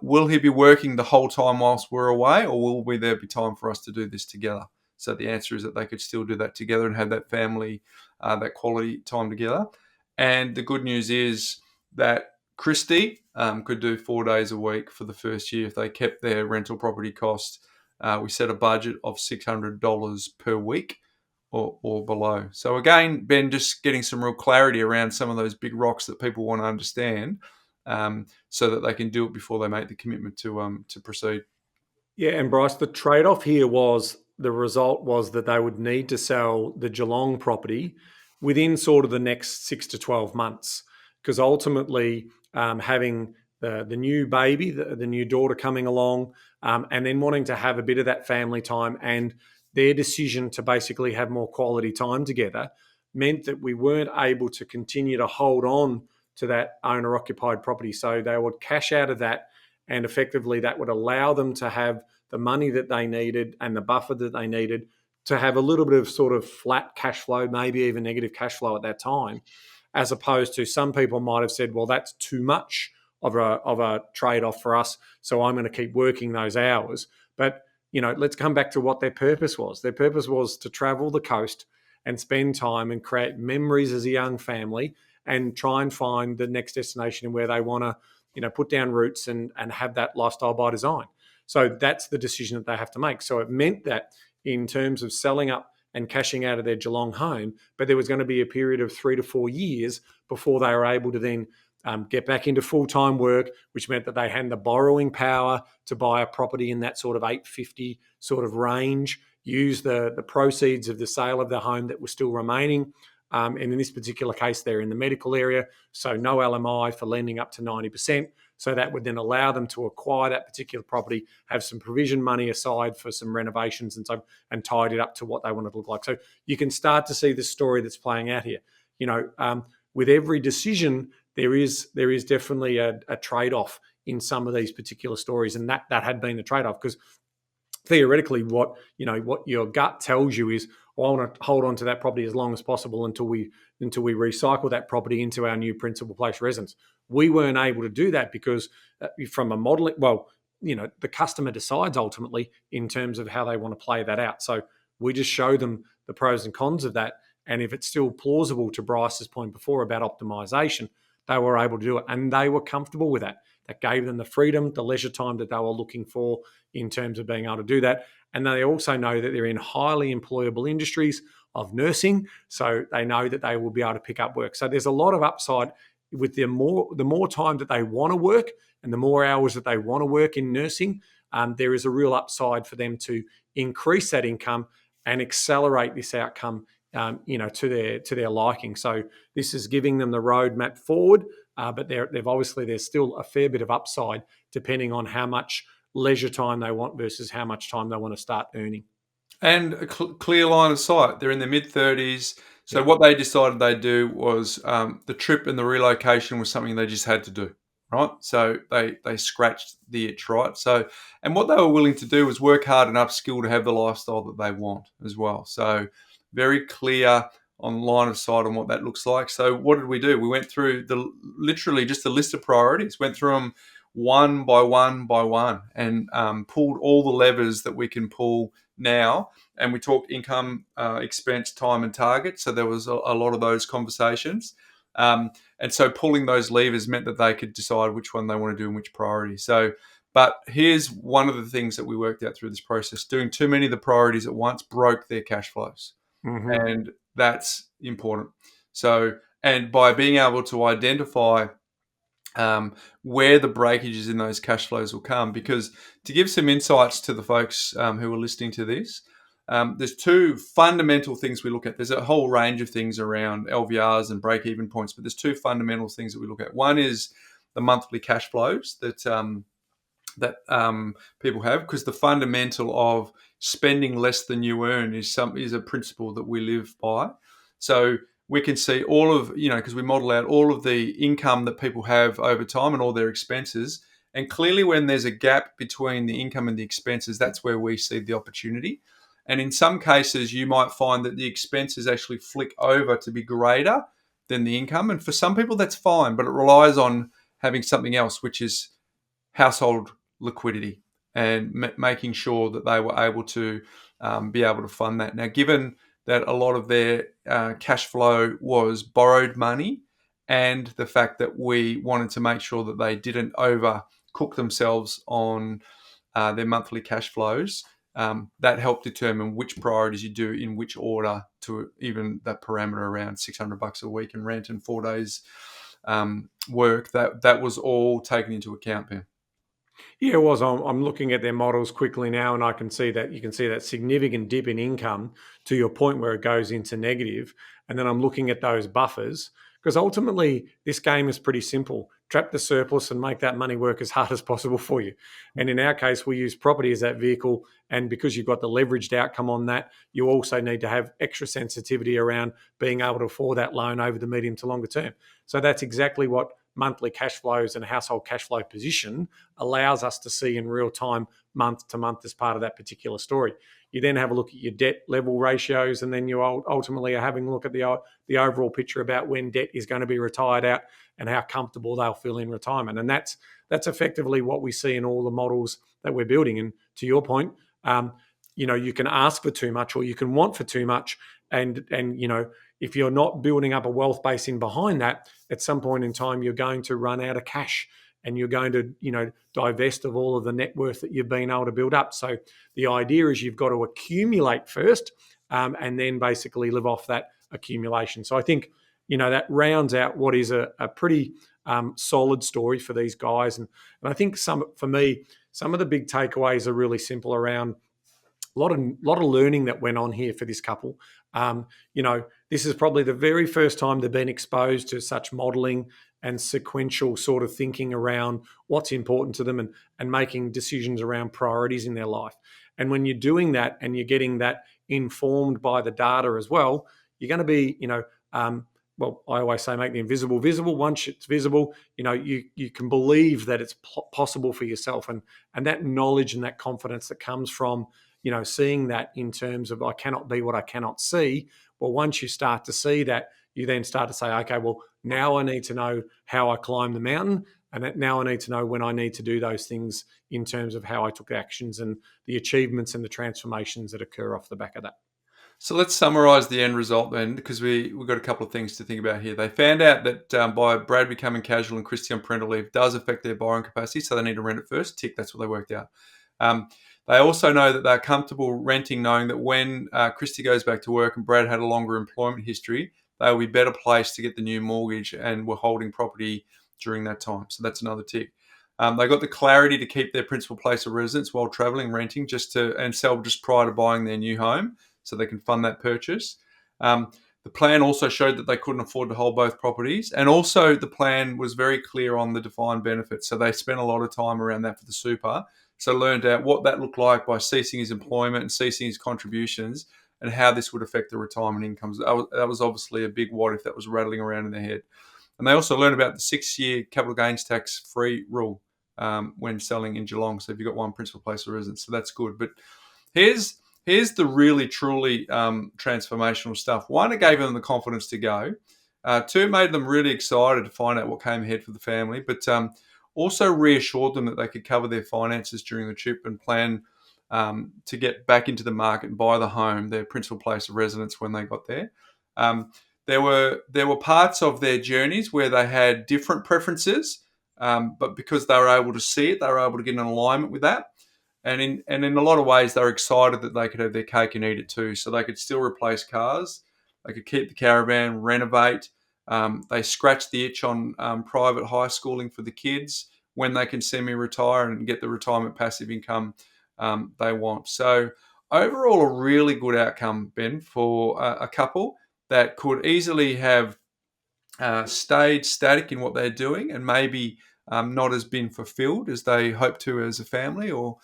Will he be working the whole time whilst we're away, or will there be time for us to do this together? So the answer is that they could still do that together and have that family, that quality time together. And the good news is that Christy could do 4 days a week for the first year if they kept their rental property cost. We set a budget of $600 per week or below. So again, Ben, just getting some real clarity around some of those big rocks that people want to understand, so that they can do it before they make the commitment to proceed. Yeah, and Bryce, the trade-off here was the result was that they would need to sell the Geelong property within sort of the next 6 to 12 months, because ultimately having the new baby, the new daughter coming along, and then wanting to have a bit of that family time, and their decision to basically have more quality time together meant that we weren't able to continue to hold on to that owner-occupied property. So they would cash out of that, and effectively that would allow them to have the money that they needed and the buffer that they needed to have a little bit of sort of flat cash flow, maybe even negative cash flow at that time, as opposed to some people might have said, well, that's too much of a trade-off for us, so I'm going to keep working those hours. But let's come back to what their purpose was. Their purpose was to travel the coast and spend time and create memories as a young family and try and find the next destination where they want to, put down roots and have that lifestyle by design. So that's the decision that they have to make. So it meant that in terms of selling up and cashing out of their Geelong home, but there was going to be a period of 3 to 4 years before they were able to then get back into full-time work, which meant that they had the borrowing power to buy a property in that sort of 850 sort of range, use the proceeds of the sale of the home that was still remaining. And in this particular case, they're in the medical area, so no LMI for lending up to 90%. So that would then allow them to acquire that particular property, have some provision money aside for some renovations and tied it up to what they want it to look like. So you can start to see the story that's playing out here. With every decision, there is definitely a trade-off in some of these particular stories, and that had been the trade-off, because theoretically what your gut tells you is, well, I want to hold on to that property as long as possible until we recycle that property into our new principal place residence. We weren't able to do that because from a modeling, the customer decides ultimately in terms of how they want to play that out. So we just show them the pros and cons of that, and if it's still plausible, to Bryce's point before about optimization, they were able to do it, and they were comfortable with that. That gave them the freedom, the leisure time that they were looking for in terms of being able to do that. And they also know that they're in highly employable industries of nursing, so they know that they will be able to pick up work. So there's a lot of upside with the more time that they want to work and the more hours that they want to work in nursing. There is a real upside for them to increase that income and accelerate this outcome, to their liking. So this is giving them the roadmap forward, but there's still a fair bit of upside depending on how much leisure time they want versus how much time they want to start earning. And a clear line of sight. They're in their mid-30s. So what they decided they'd do was the trip and the relocation was something they just had to do, right? So they scratched the itch, right? So, and what they were willing to do was work hard and upskill to have the lifestyle that they want as well. So very clear on line of sight on what that looks like. So what did we do? We went through literally just a list of priorities, went through them one by one, and pulled all the levers that we can pull now. And we talked income, expense, time, and target. So there was a lot of those conversations. And so pulling those levers meant that they could decide which one they want to do and which priority. So, but here's one of the things that we worked out through this process. Doing too many of the priorities at once broke their cash flows. Mm-hmm. And that's important. So, and by being able to identify where the breakages in those cash flows will come, because to give some insights to the folks who are listening to this, there's two fundamental things we look at. There's a whole range of things around LVRs and break-even points, but there's two fundamental things that we look at. One is the monthly cash flows that people have, because the fundamental of spending less than you earn is a principle that we live by. So we can see all of, because we model out all of the income that people have over time and all their expenses. And clearly when there's a gap between the income and the expenses, that's where we see the opportunity. And in some cases, you might find that the expenses actually flick over to be greater than the income. And for some people, that's fine, but it relies on having something else, which is household liquidity and making sure that they were able to be able to fund that. Now, given that a lot of their cash flow was borrowed money, and the fact that we wanted to make sure that they didn't overcook themselves on their monthly cash flows, that helped determine which priorities you do in which order, to even that parameter around $600 a week and rent and 4 days work. That was all taken into account, Ben. Yeah, it was. I'm looking at their models quickly now, and I can see that you can see that significant dip in income to your point where it goes into negative. And then I'm looking at those buffers, because ultimately this game is pretty simple. Trap the surplus and make that money work as hard as possible for you. And in our case, we use property as that vehicle. And because you've got the leveraged outcome on that, you also need to have extra sensitivity around being able to afford that loan over the medium to longer term. So that's exactly what monthly cash flows and household cash flow position allows us to see in real time, month to month, as part of that particular story. You then have a look at your debt level ratios, and then you ultimately are having a look at the overall picture about when debt is going to be retired out and how comfortable they'll feel in retirement. And that's effectively what we see in all the models that we're building. And to your point, you can ask for too much or you can want for too much, and if you're not building up a wealth base in behind that, at some point in time, you're going to run out of cash and you're going to, divest of all of the net worth that you've been able to build up. So the idea is you've got to accumulate first, and then basically live off that accumulation. So I think, that rounds out what is a pretty solid story for these guys. And I think for me, some of the big takeaways are really simple around a lot of learning that went on here for this couple. this is probably the very first time they've been exposed to such modelling and sequential sort of thinking around what's important to them and making decisions around priorities in their life. And when you're doing that and you're getting that informed by the data as well, you're going to be, well, I always say make the invisible visible. Once it's visible, you can believe that it's possible for yourself, and that knowledge and that confidence that comes from seeing that in terms of I cannot be what I cannot see. Well, once you start to see that, you then start to say, okay, well, now I need to know how I climb the mountain, and now I need to know when I need to do those things in terms of how I took actions and the achievements and the transformations that occur off the back of that. So let's summarise the end result then, because we've got a couple of things to think about here. They found out that by Brad becoming casual and Christy on parental leave does affect their borrowing capacity, so they need to rent it first. Tick, that's what they worked out. They also know that they're comfortable renting, knowing that when Christy goes back to work and Brad had a longer employment history, they will be better placed to get the new mortgage and were holding property during that time. So that's another tick. They got the clarity to keep their principal place of residence while travelling, renting, and sell just prior to buying their new home, so they can fund that purchase. The plan also showed that they couldn't afford to hold both properties. And also the plan was very clear on the defined benefits. So they spent a lot of time around that for the super. So learned out what that looked like by ceasing his employment and ceasing his contributions and how this would affect the retirement incomes. That was obviously a big what if that was rattling around in their head. And they also learned about the 6-year capital gains tax free rule when selling in Geelong. So if you've got one principal place of residence, so that's good. But here's the really, truly transformational stuff. One, it gave them the confidence to go. Two, it made them really excited to find out what came ahead for the family, but also reassured them that they could cover their finances during the trip and plan to get back into the market and buy the home, their principal place of residence, when they got there. There were parts of their journeys where they had different preferences, but because they were able to see it, they were able to get in alignment with that. And in a lot of ways, they were excited that they could have their cake and eat it too. So they could still replace cars. They could keep the caravan, renovate. They scratched the itch on private high schooling for the kids when they can semi-retire and get the retirement passive income they want. So overall, a really good outcome, Ben, for a couple that could easily have stayed static in what they're doing and maybe not as been fulfilled as they hope to as a family, or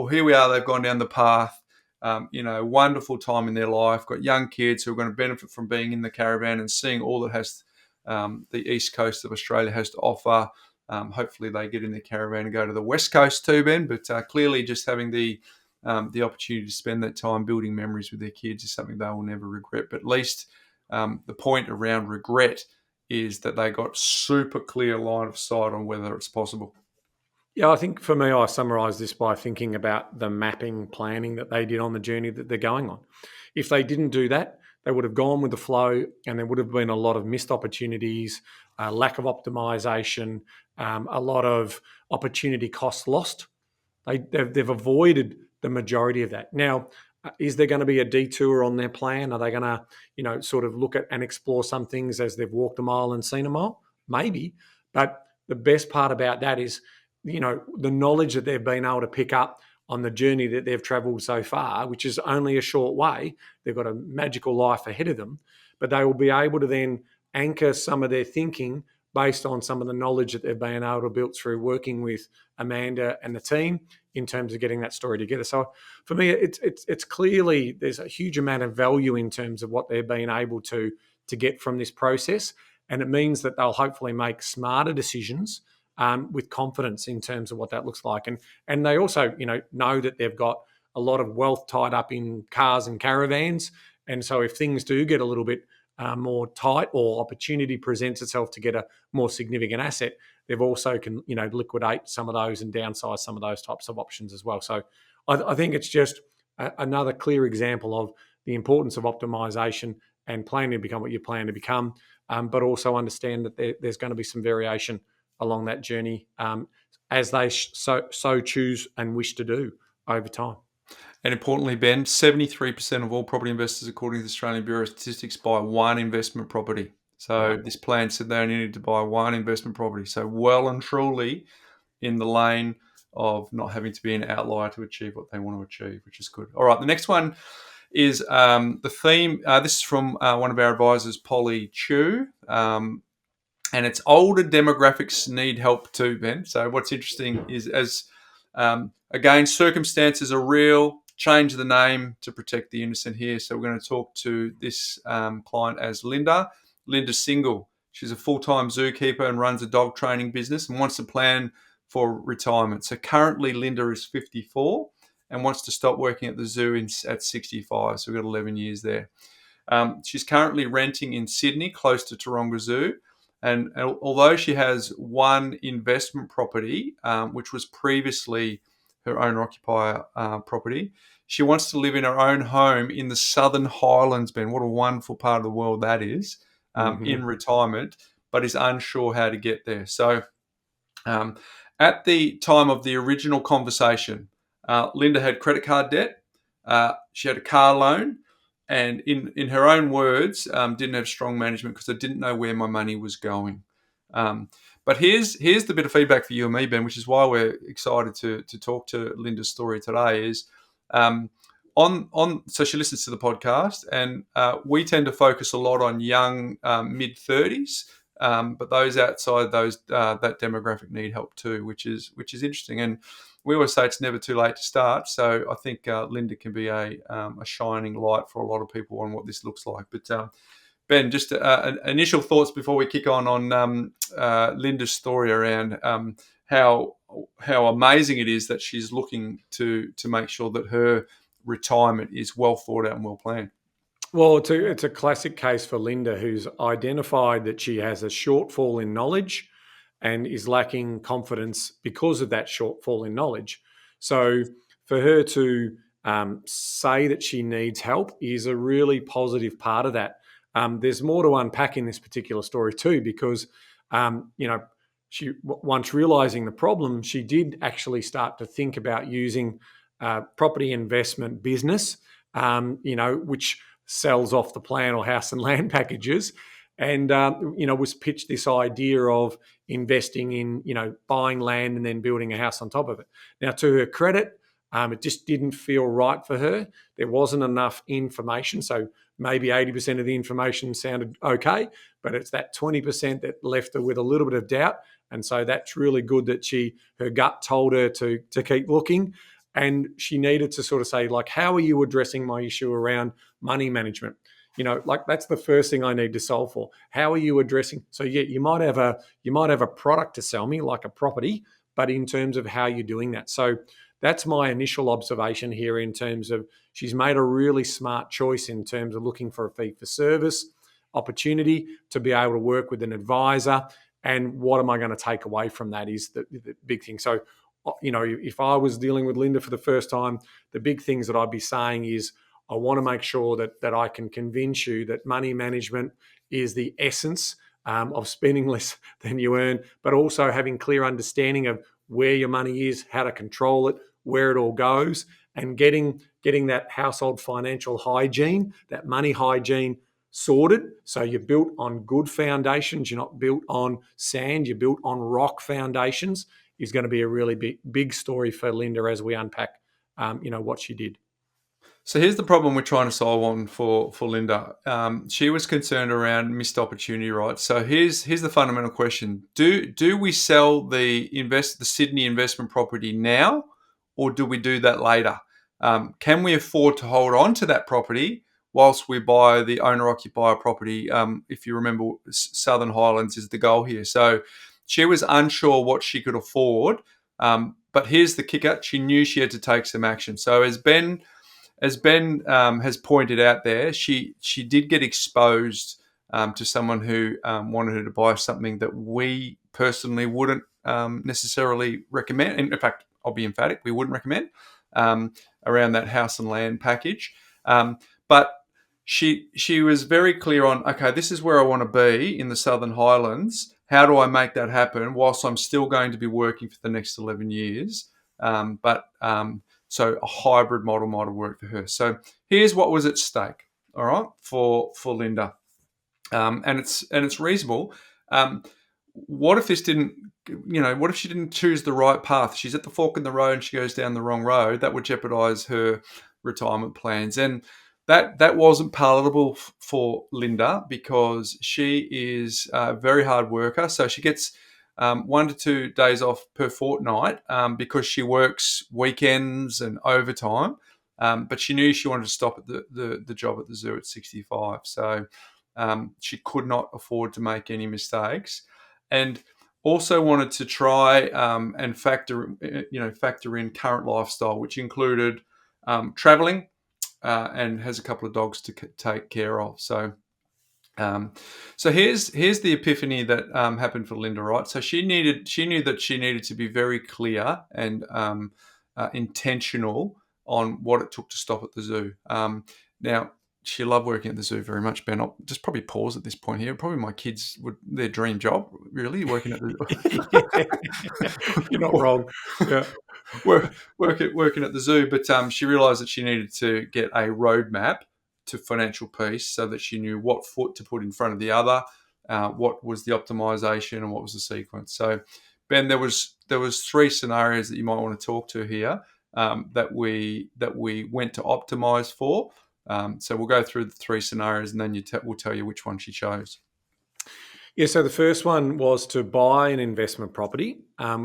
here we are, they've gone down the path, wonderful time in their life, got young kids who are going to benefit from being in the caravan and seeing all that has the east coast of Australia has to offer. Hopefully they get in the caravan and go to the west coast too, Ben, but clearly just having the opportunity to spend that time building memories with their kids is something they will never regret. But at least the point around regret is that they got super clear line of sight on whether it's possible. Yeah, I think for me, I summarise this by thinking about the mapping planning that they did on the journey that they're going on. If they didn't do that, they would have gone with the flow and there would have been a lot of missed opportunities, lack of optimisation, a lot of opportunity cost lost. They've avoided the majority of that. Now, is there going to be a detour on their plan? Are they going to, sort of look at and explore some things as they've walked a mile and seen a mile? Maybe. But the best part about that is, the knowledge that they've been able to pick up on the journey that they've travelled so far, which is only a short way. They've got a magical life ahead of them, but they will be able to then anchor some of their thinking based on some of the knowledge that they've been able to build through working with Amanda and the team in terms of getting that story together. So for me, it's clearly there's a huge amount of value in terms of what they've been able to get from this process. And it means that they'll hopefully make smarter decisions with confidence in terms of what that looks like. And they also, know that they've got a lot of wealth tied up in cars and caravans. And so if things do get a little bit more tight or opportunity presents itself to get a more significant asset, they've also can, liquidate some of those and downsize some of those types of options as well. So I think it's just another clear example of the importance of optimization and planning to become what you plan to become, but also understand that there's going to be some variation along that journey as they so choose and wish to do over time. And importantly, Ben, 73% of all property investors, according to the Australian Bureau of Statistics, buy one investment property. So this plan said they only needed to buy one investment property. So well and truly in the lane of not having to be an outlier to achieve what they want to achieve, which is good. All right, the next one is the theme. This is from one of our advisors, Polly Chu. And it's older demographics need help too, Ben. So what's interesting is again, circumstances are real. Change the name to protect the innocent here. So we're going to talk to this client as Linda. Linda's single. She's a full-time zookeeper and runs a dog training business and wants to plan for retirement. So currently Linda is 54 and wants to stop working at the zoo at 65. So we've got 11 years there. She's currently renting in Sydney, close to Taronga Zoo. And although she has one investment property, which was previously her owner-occupier property, she wants to live in her own home in the Southern Highlands, Ben. What a wonderful part of the world that is, in retirement, but is unsure how to get there. So at the time of the original conversation, Linda had credit card debt. She had a car loan. And in her own words, didn't have strong management because I didn't know where my money was going. But here's the bit of feedback for you and me, Ben, which is why we're excited to talk to Linda's story today. Is so she listens to the podcast, and we tend to focus a lot on young mid-30s, but those outside that demographic need help too, which is interesting. And we always say it's never too late to start. So I think Linda can be a shining light for a lot of people on what this looks like. But Ben, just initial thoughts before we kick on Linda's story around how amazing it is that she's looking to make sure that her retirement is well thought out and well planned. Well, it's a classic case for Linda, who's identified that she has a shortfall in knowledge and is lacking confidence because of that shortfall in knowledge. So for her to say that she needs help is a really positive part of that. There's more to unpack in this particular story too, because she, once realizing the problem, she did actually start to think about using property investment business, which sells off the plan or house and land packages. And, was pitched this idea of investing in, buying land and then building a house on top of it. Now, to her credit, it just didn't feel right for her. There wasn't enough information. So maybe 80% of the information sounded okay, but it's that 20% that left her with a little bit of doubt. And so that's really good that her gut told her to keep looking. And she needed to sort of say, like, how are you addressing my issue around money management? That's the first thing I need to solve for. How are you addressing? So yeah, you might have a product to sell me, like a property, but in terms of how you're doing that. So that's my initial observation here in terms of she's made a really smart choice in terms of looking for a fee-for-service opportunity to be able to work with an advisor. And what am I going to take away from that is the big thing. So, if I was dealing with Linda for the first time, the big things that I'd be saying is, I want to make sure that I can convince you that money management is the essence of spending less than you earn, but also having clear understanding of where your money is, how to control it, where it all goes, and getting that household financial hygiene, that money hygiene sorted. So you're built on good foundations. You're not built on sand. You're built on rock foundations. Is going to be a really big story for Linda as we unpack, what she did. So here's the problem we're trying to solve on for Linda. She was concerned around missed opportunity, right? So here's the fundamental question: Do we sell the Sydney investment property now, or do we do that later? Can we afford to hold on to that property whilst we buy the owner-occupier property? If you remember, Southern Highlands is the goal here. So she was unsure what she could afford, but here's the kicker: she knew she had to take some action. So as Ben has pointed out there, she did get exposed to someone who wanted her to buy something that we personally wouldn't necessarily recommend. In fact, I'll be emphatic, we wouldn't recommend around that house and land package. But she was very clear on, okay, this is where I want to be in the Southern Highlands. How do I make that happen whilst I'm still going to be working for the next 11 years? So a hybrid model might have worked for her. So here's what was at stake, all right, for Linda, and it's reasonable. What if this didn't? What if she didn't choose the right path? She's at the fork in the road and she goes down the wrong road. That would jeopardize her retirement plans. And that wasn't palatable for Linda because she is a very hard worker. So she gets 1 to 2 days off per fortnight because she works weekends and overtime. But she knew she wanted to stop at the job at the zoo at 65. So she could not afford to make any mistakes, and also wanted to try and factor in current lifestyle, which included traveling, and has a couple of dogs to take care of. So, here's the epiphany that happened for Linda. Right, so she knew that she needed to be very clear and intentional on what it took to stop at the zoo. Now, she loved working at the zoo very much, Ben. I'll just probably pause at this point here. Probably my kids their dream job, really, working at the You're not wrong. Yeah. working at the zoo. But she realised that she needed to get a roadmap to financial peace so that she knew what foot to put in front of the other, what was the optimization and what was the sequence. So, Ben, there was 3 scenarios that you might want to talk to here that we went to optimize for. So we'll go through the 3 scenarios and then we'll tell you which one she chose. Yeah, so the first one was to buy an investment property,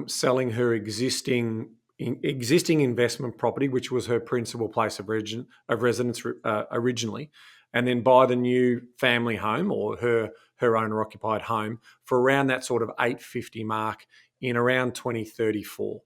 selling her existing investment property, which was her principal place of residence originally, and then buy the new family home or her owner-occupied home for around that sort of 850 mark in around 2034.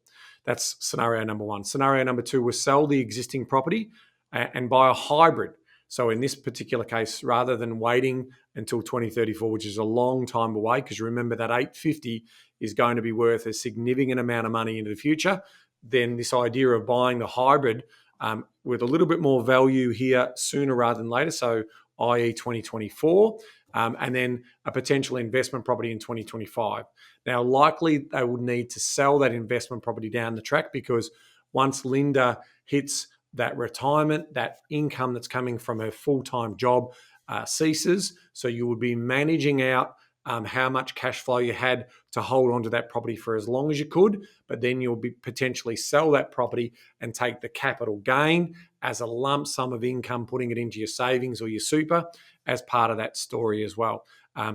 That's scenario number 1. Scenario number 2 was sell the existing property and buy a hybrid. So in this particular case, rather than waiting until 2034, which is a long time away, because remember that 850 is going to be worth a significant amount of money into the future, then this idea of buying the hybrid with a little bit more value here sooner rather than later, so i.e. 2024, and then a potential investment property in 2025. Now, likely they would need to sell that investment property down the track because once Linda hits that retirement, that income that's coming from her full-time job ceases. So you would be managing out how much cash flow you had to hold onto that property for as long as you could, but then you'll be potentially sell that property and take the capital gain as a lump sum of income, putting it into your savings or your super as part of that story as well.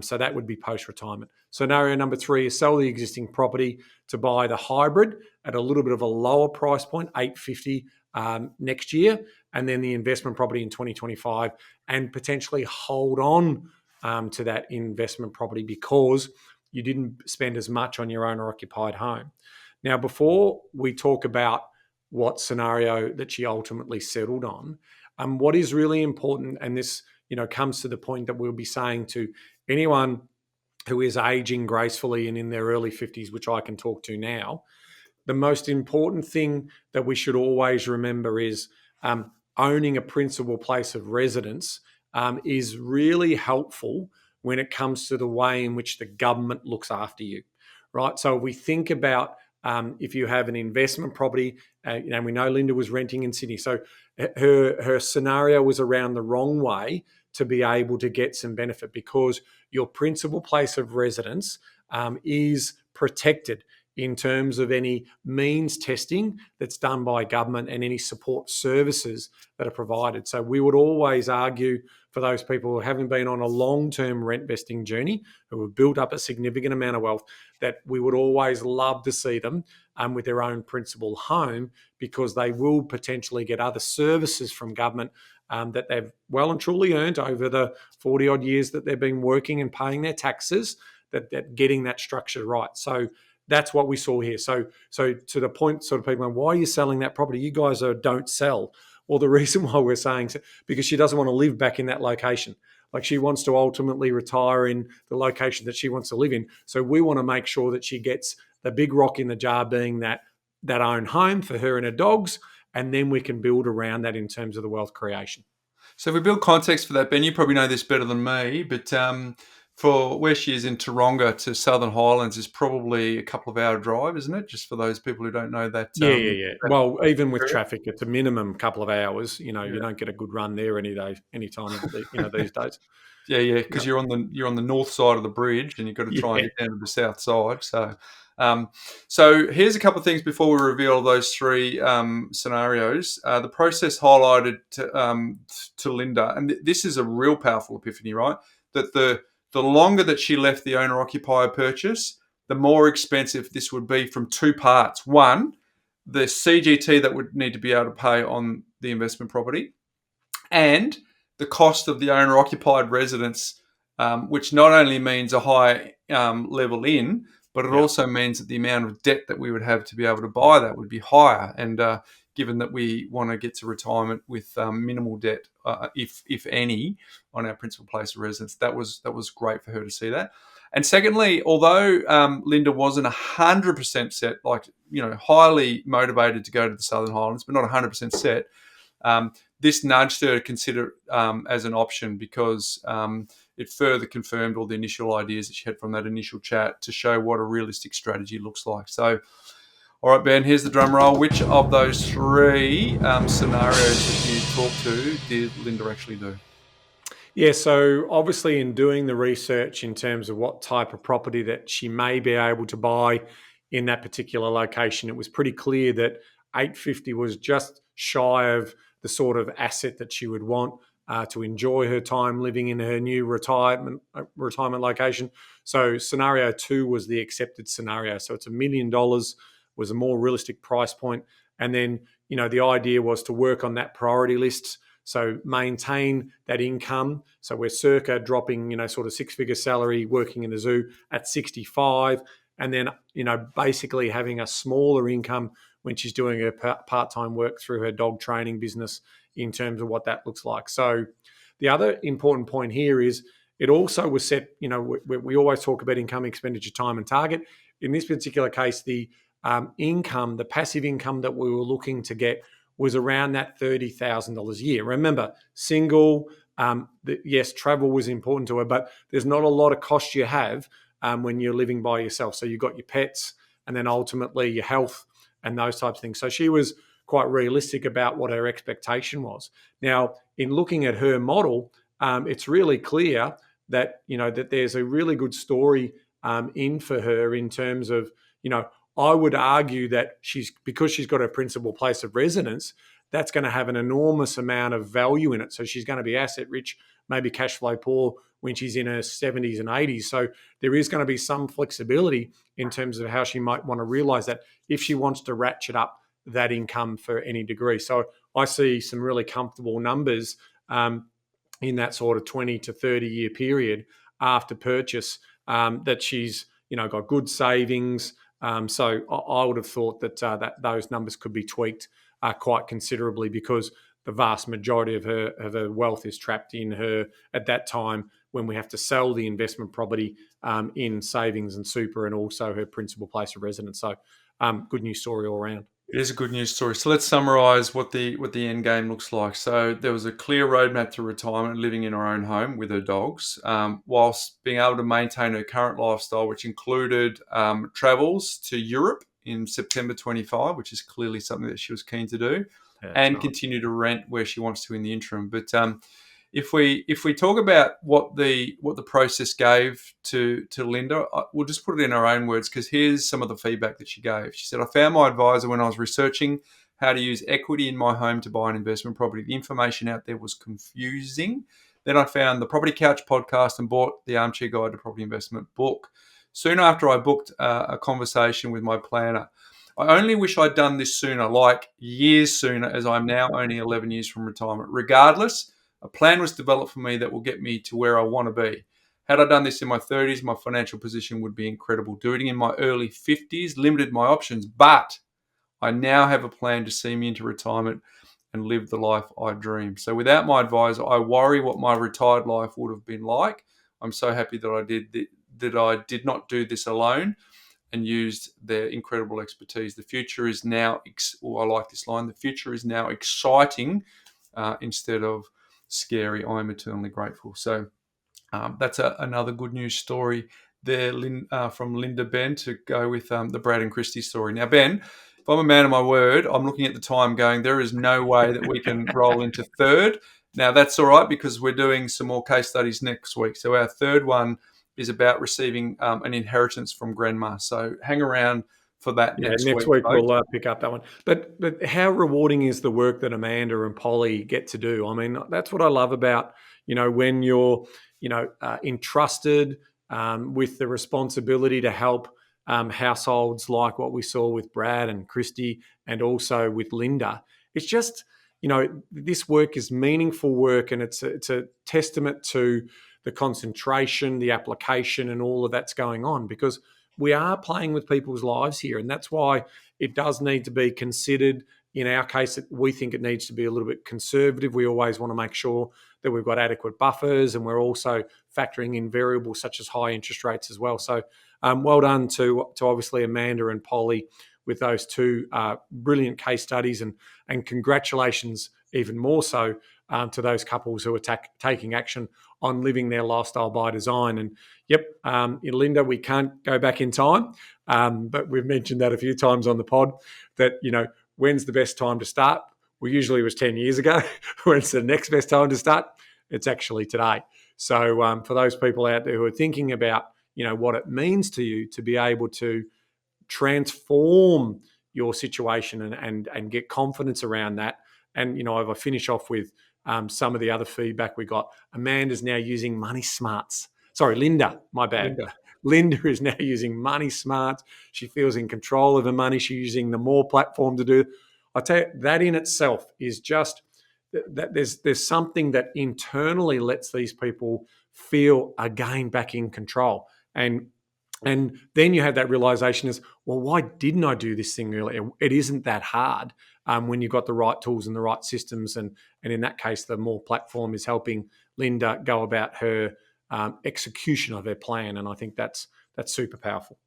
So that would be post-retirement. Scenario number 3 is sell the existing property to buy the hybrid at a little bit of a lower price point, $850 next year, and then the investment property in 2025, and potentially hold on to that investment property because you didn't spend as much on your owner-occupied home. Now, before we talk about what scenario that she ultimately settled on, what is really important, and this comes to the point that we'll be saying to anyone who is aging gracefully and in their early 50s, which I can talk to now, the most important thing that we should always remember is owning a principal place of residence is really helpful when it comes to the way in which the government looks after you, right? So if we think about if you have an investment property, we know Linda was renting in Sydney, so her scenario was around the wrong way to be able to get some benefit because your principal place of residence is protected in terms of any means testing that's done by government and any support services that are provided. So we would always argue for those people who haven't been on a long-term rent vesting journey, who have built up a significant amount of wealth, that we would always love to see them with their own principal home because they will potentially get other services from government that they've well and truly earned over the 40-odd years that they've been working and paying their taxes, that getting that structure right. So that's what we saw here. So to the point, sort of people going, why are you selling that property? You guys don't sell. Well, the reason why we're saying so, because she doesn't want to live back in that location. Like she wants to ultimately retire in the location that she wants to live in. So we want to make sure that she gets the big rock in the jar being that own home for her and her dogs, and then we can build around that in terms of the wealth creation. So if we build context for that, Ben, you probably know this better than me, but for where she is in Taronga to Southern Highlands is probably a couple of hour drive, isn't it? Just for those people who don't know that. Yeah. Well, even with traffic, it's a minimum couple of hours. You don't get a good run there any time these days. Yeah, because you're on the north side of the bridge and you've got to try and get down to the south side. So, So here's a couple of things before we reveal those three scenarios. The process highlighted to Linda, and this is a real powerful epiphany, right? That the longer that she left the owner-occupier purchase, the more expensive this would be from two parts. One, the CGT that would need to be able to pay on the investment property, and the cost of the owner-occupied residence, which not only means a high level in, but it also means that the amount of debt that we would have to be able to buy that would be higher. And given that we want to get to retirement with minimal debt, if any, on our principal place of residence, that was great for her to see that. And secondly, although Linda wasn't 100% set, highly motivated to go to the Southern Highlands, but not 100% set, this nudged her to consider as an option because it further confirmed all the initial ideas that she had from that initial chat to show what a realistic strategy looks like. So, all right, Ben, here's the drum roll. Which of those three scenarios that you talked to did Linda actually do? Yeah, so obviously in doing the research in terms of what type of property that she may be able to buy in that particular location, it was pretty clear that 850 was just shy of the sort of asset that she would want to enjoy her time living in her new retirement location. So scenario 2 was the accepted scenario. So it's $1 million was a more realistic price point. And then, the idea was to work on that priority list. So maintain that income. So we're circa dropping, sort of 6-figure salary working in a zoo at 65. And then, basically having a smaller income when she's doing her part-time work through her dog training business in terms of what that looks like. So the other important point here is it also was set, we always talk about income, expenditure, time and target. In this particular case, the income, the passive income that we were looking to get was around that $30,000 a year. Remember, single, yes, travel was important to her, but there's not a lot of cost you have when you're living by yourself. So you've got your pets and then ultimately your health and those types of things. So she was quite realistic about what her expectation was. Now, in looking at her model, it's really clear that, that there's a really good story in for her in terms of, I would argue that because she's got her principal place of residence, that's going to have an enormous amount of value in it. So she's going to be asset rich, maybe cash flow poor when she's in her 70s and 80s. So there is going to be some flexibility in terms of how she might want to realize that if she wants to ratchet up that income for any degree. So I see some really comfortable numbers in that sort of 20 to 30 year period after purchase that she's, got good savings. So I would have thought that those numbers could be tweaked quite considerably because the vast majority of her wealth is trapped in her at that time when we have to sell the investment property in savings and super and also her principal place of residence. So good news story all around. It is a good news story. So let's summarise what the end game looks like. So there was a clear roadmap to retirement, living in her own home with her dogs, whilst being able to maintain her current lifestyle, which included travels to Europe in September 25, which is clearly something that she was keen to do, and continue to rent where she wants to in the interim. But if we talk about what the process gave to Linda, we'll just put it in our own words because here's some of the feedback that she gave. She said, I found my advisor when I was researching how to use equity in my home to buy an investment property. The information out there was confusing. Then I found the Property Couch podcast and bought the Armchair Guide to Property Investment book. Soon after I booked a conversation with my planner. I only wish I'd done this sooner, like years sooner, as I'm now only 11 years from retirement. Regardless, a plan was developed for me that will get me to where I want to be. Had I done this in my 30s, my financial position would be incredible. Doing it in my early 50s limited my options, but I now have a plan to see me into retirement and live the life I dream. So without my advisor, I worry what my retired life would have been like. I'm so happy that I did not do this alone and used their incredible expertise. The future is now, I like this line, the future is now exciting instead of scary. I'm eternally grateful. So that's another good news story there from Linda, Ben, to go with the Brad and Christy story. Now, Ben, if I'm a man of my word, I'm looking at the time going, there is no way that we can roll into third. Now, that's all right because we're doing some more case studies next week. So our third one is about receiving an inheritance from grandma. So hang around for that next week. Next week we'll pick up that one. But how rewarding is the work that Amanda and Polly get to do? I mean, that's what I love about, when you're, entrusted with the responsibility to help households like what we saw with Brad and Christy and also with Linda. It's just, this work is meaningful work, and it's a testament to the concentration, the application, and all of that's going on, because we are playing with people's lives here. And that's why it does need to be considered. In our case, we think it needs to be a little bit conservative. We always want to make sure that we've got adequate buffers, and we're also factoring in variables such as high interest rates as well. So well done to obviously Amanda and Polly with those two brilliant case studies, and congratulations even more so to those couples who are taking action on living their lifestyle by design. And Linda, we can't go back in time, but we've mentioned that a few times on the pod that, when's the best time to start? Well, usually it was 10 years ago. When's the next best time to start? It's actually today. So for those people out there who are thinking about, what it means to you to be able to transform your situation and get confidence around that. And, if I finish off with some of the other feedback we got, Amanda's now using Money Smarts. Sorry, Linda, my bad. Linda is now using Money Smarts. She feels in control of her money. She's using the More platform to do. I tell you, that in itself is just that there's something that internally lets these people feel again back in control. And then you have that realization is, well, why didn't I do this thing earlier? It isn't that hard when you've got the right tools and the right systems. And in that case, the More platform is helping Linda go about her execution of her plan. And I think that's super powerful.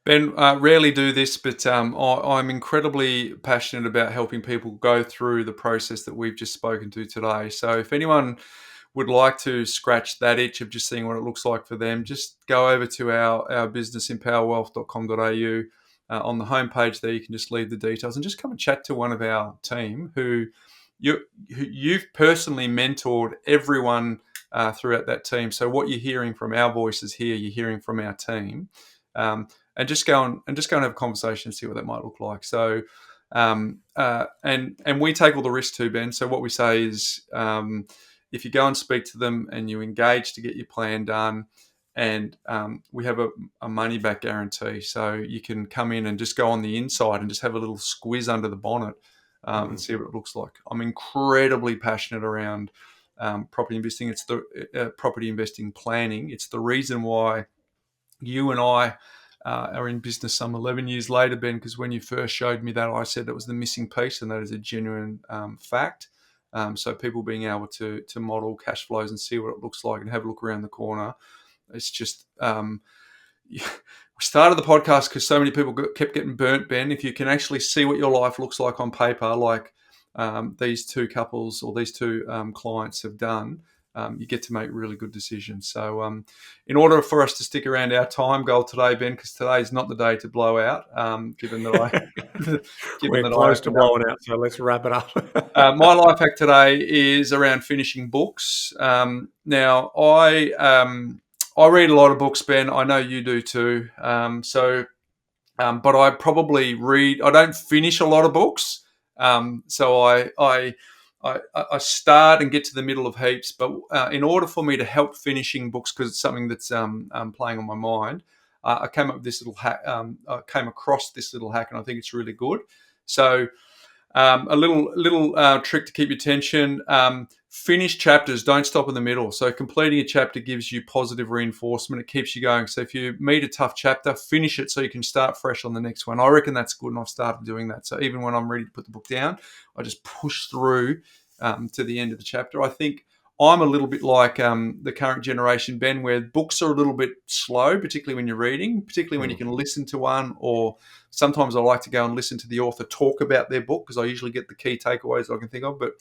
Ben, rarely do this, but I'm incredibly passionate about helping people go through the process that we've just spoken to today. So if anyone would like to scratch that itch of just seeing what it looks like for them, just go over to our business, empowerwealth.com.au. On the homepage there, you can just leave the details and just come and chat to one of our team who you've personally mentored everyone throughout that team. So what you're hearing from our voices here, you're hearing from our team. And just go and have a conversation and see what that might look like. So, and we take all the risks too, Ben. So what we say is, if you go and speak to them and you engage to get your plan done, and we have a money back guarantee, so you can come in and just go on the inside and just have a little squiz under the bonnet and see what it looks like. I'm incredibly passionate around property investing. It's the property investing planning. It's the reason why you and I are in business some 11 years later, Ben, because when you first showed me that, I said that was the missing piece, and that is a genuine fact. So people being able to model cash flows and see what it looks like and have a look around the corner. It's just, we started the podcast because so many people kept getting burnt, Ben. If you can actually see what your life looks like on paper, like these two couples or these two clients have done, you get to make really good decisions. So in order for us to stick around our time goal today, Ben, because today is not the day to blow out, given that we're close to blowing out, so let's wrap it up. My life hack today is around finishing books. Now, I read a lot of books, Ben. I know you do too. But I probably I don't finish a lot of books. So I start and get to the middle of heaps, but in order for me to help finishing books, because it's something that's playing on my mind, I came up with this little hack. I came across this little hack, and I think it's really good. So a little trick to keep your attention: finish chapters. Don't stop in the middle. So completing a chapter gives you positive reinforcement. It keeps you going. So if you meet a tough chapter, finish it so you can start fresh on the next one. I reckon that's good, and I've started doing that. So even when I'm ready to put the book down, I just push through to the end of the chapter. I think I'm a little bit like the current generation, Ben, where books are a little bit slow, particularly when you're reading, particularly when you can listen to one, or sometimes I like to go and listen to the author talk about their book because I usually get the key takeaways I can think of, but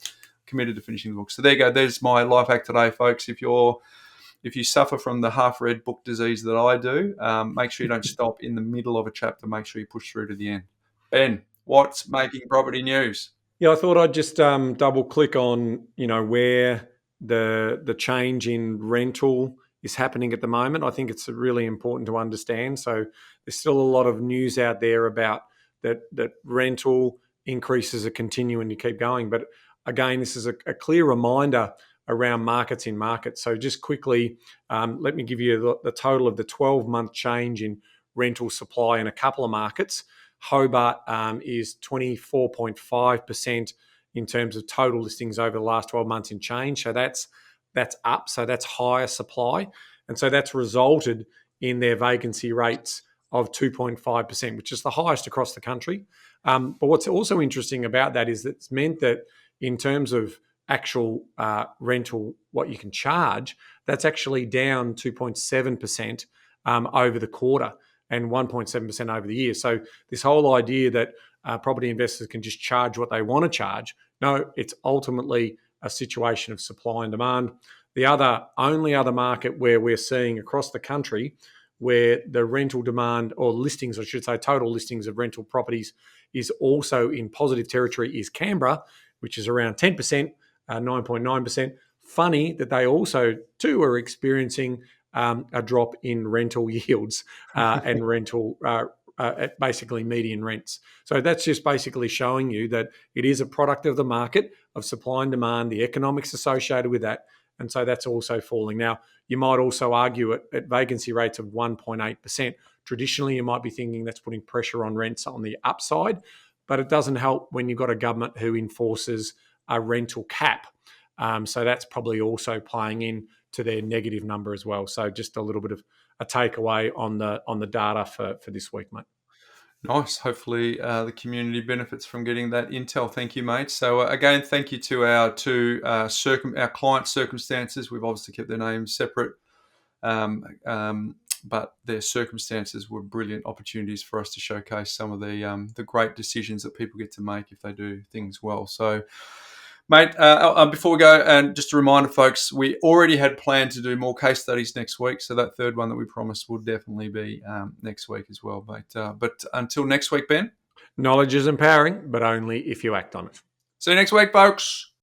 committed to finishing the book. So there you go. There's my life hack today, folks. If you suffer from the half-read book disease that I do, make sure you don't stop in the middle of a chapter. Make sure you push through to the end. Ben, what's making property news? Yeah, I thought I'd just double click on, where the change in rental is happening at the moment. I think it's really important to understand. So there's still a lot of news out there about that rental increases are continuing to keep going. But again, this is a clear reminder around markets in markets. So just quickly, let me give you the total of the 12-month change in rental supply in a couple of markets. Hobart is 24.5% in terms of total listings over the last 12 months in change. So that's up. So that's higher supply. And so that's resulted in their vacancy rates of 2.5%, which is the highest across the country. But what's also interesting about that is that it's meant that in terms of actual rental, what you can charge, that's actually down 2.7% over the quarter and 1.7% over the year. So this whole idea that property investors can just charge what they want to charge, no, it's ultimately a situation of supply and demand. The only other market where we're seeing across the country where the rental demand, or listings, I should say, total listings of rental properties is also in positive territory is Canberra, which is around 10%, 9.9%. Funny that they also too are experiencing a drop in rental yields and rental at basically median rents. So that's just basically showing you that it is a product of the market, of supply and demand, the economics associated with that. And so that's also falling. Now, you might also argue at vacancy rates of 1.8%. Traditionally, you might be thinking that's putting pressure on rents on the upside, but it doesn't help when you've got a government who enforces a rental cap. So that's probably also playing in to their negative number as well. So just a little bit of a takeaway on the data for this week, mate. Nice. Hopefully the community benefits from getting that intel. Thank you, mate. So again, thank you to our two our client circumstances. We've obviously kept their names separate, but their circumstances were brilliant opportunities for us to showcase some of the great decisions that people get to make if they do things well. So, mate, before we go, and just a reminder, folks, we already had planned to do more case studies next week. So that third one that we promised will definitely be next week as well. But until next week, Ben. Knowledge is empowering, but only if you act on it. See you next week, folks.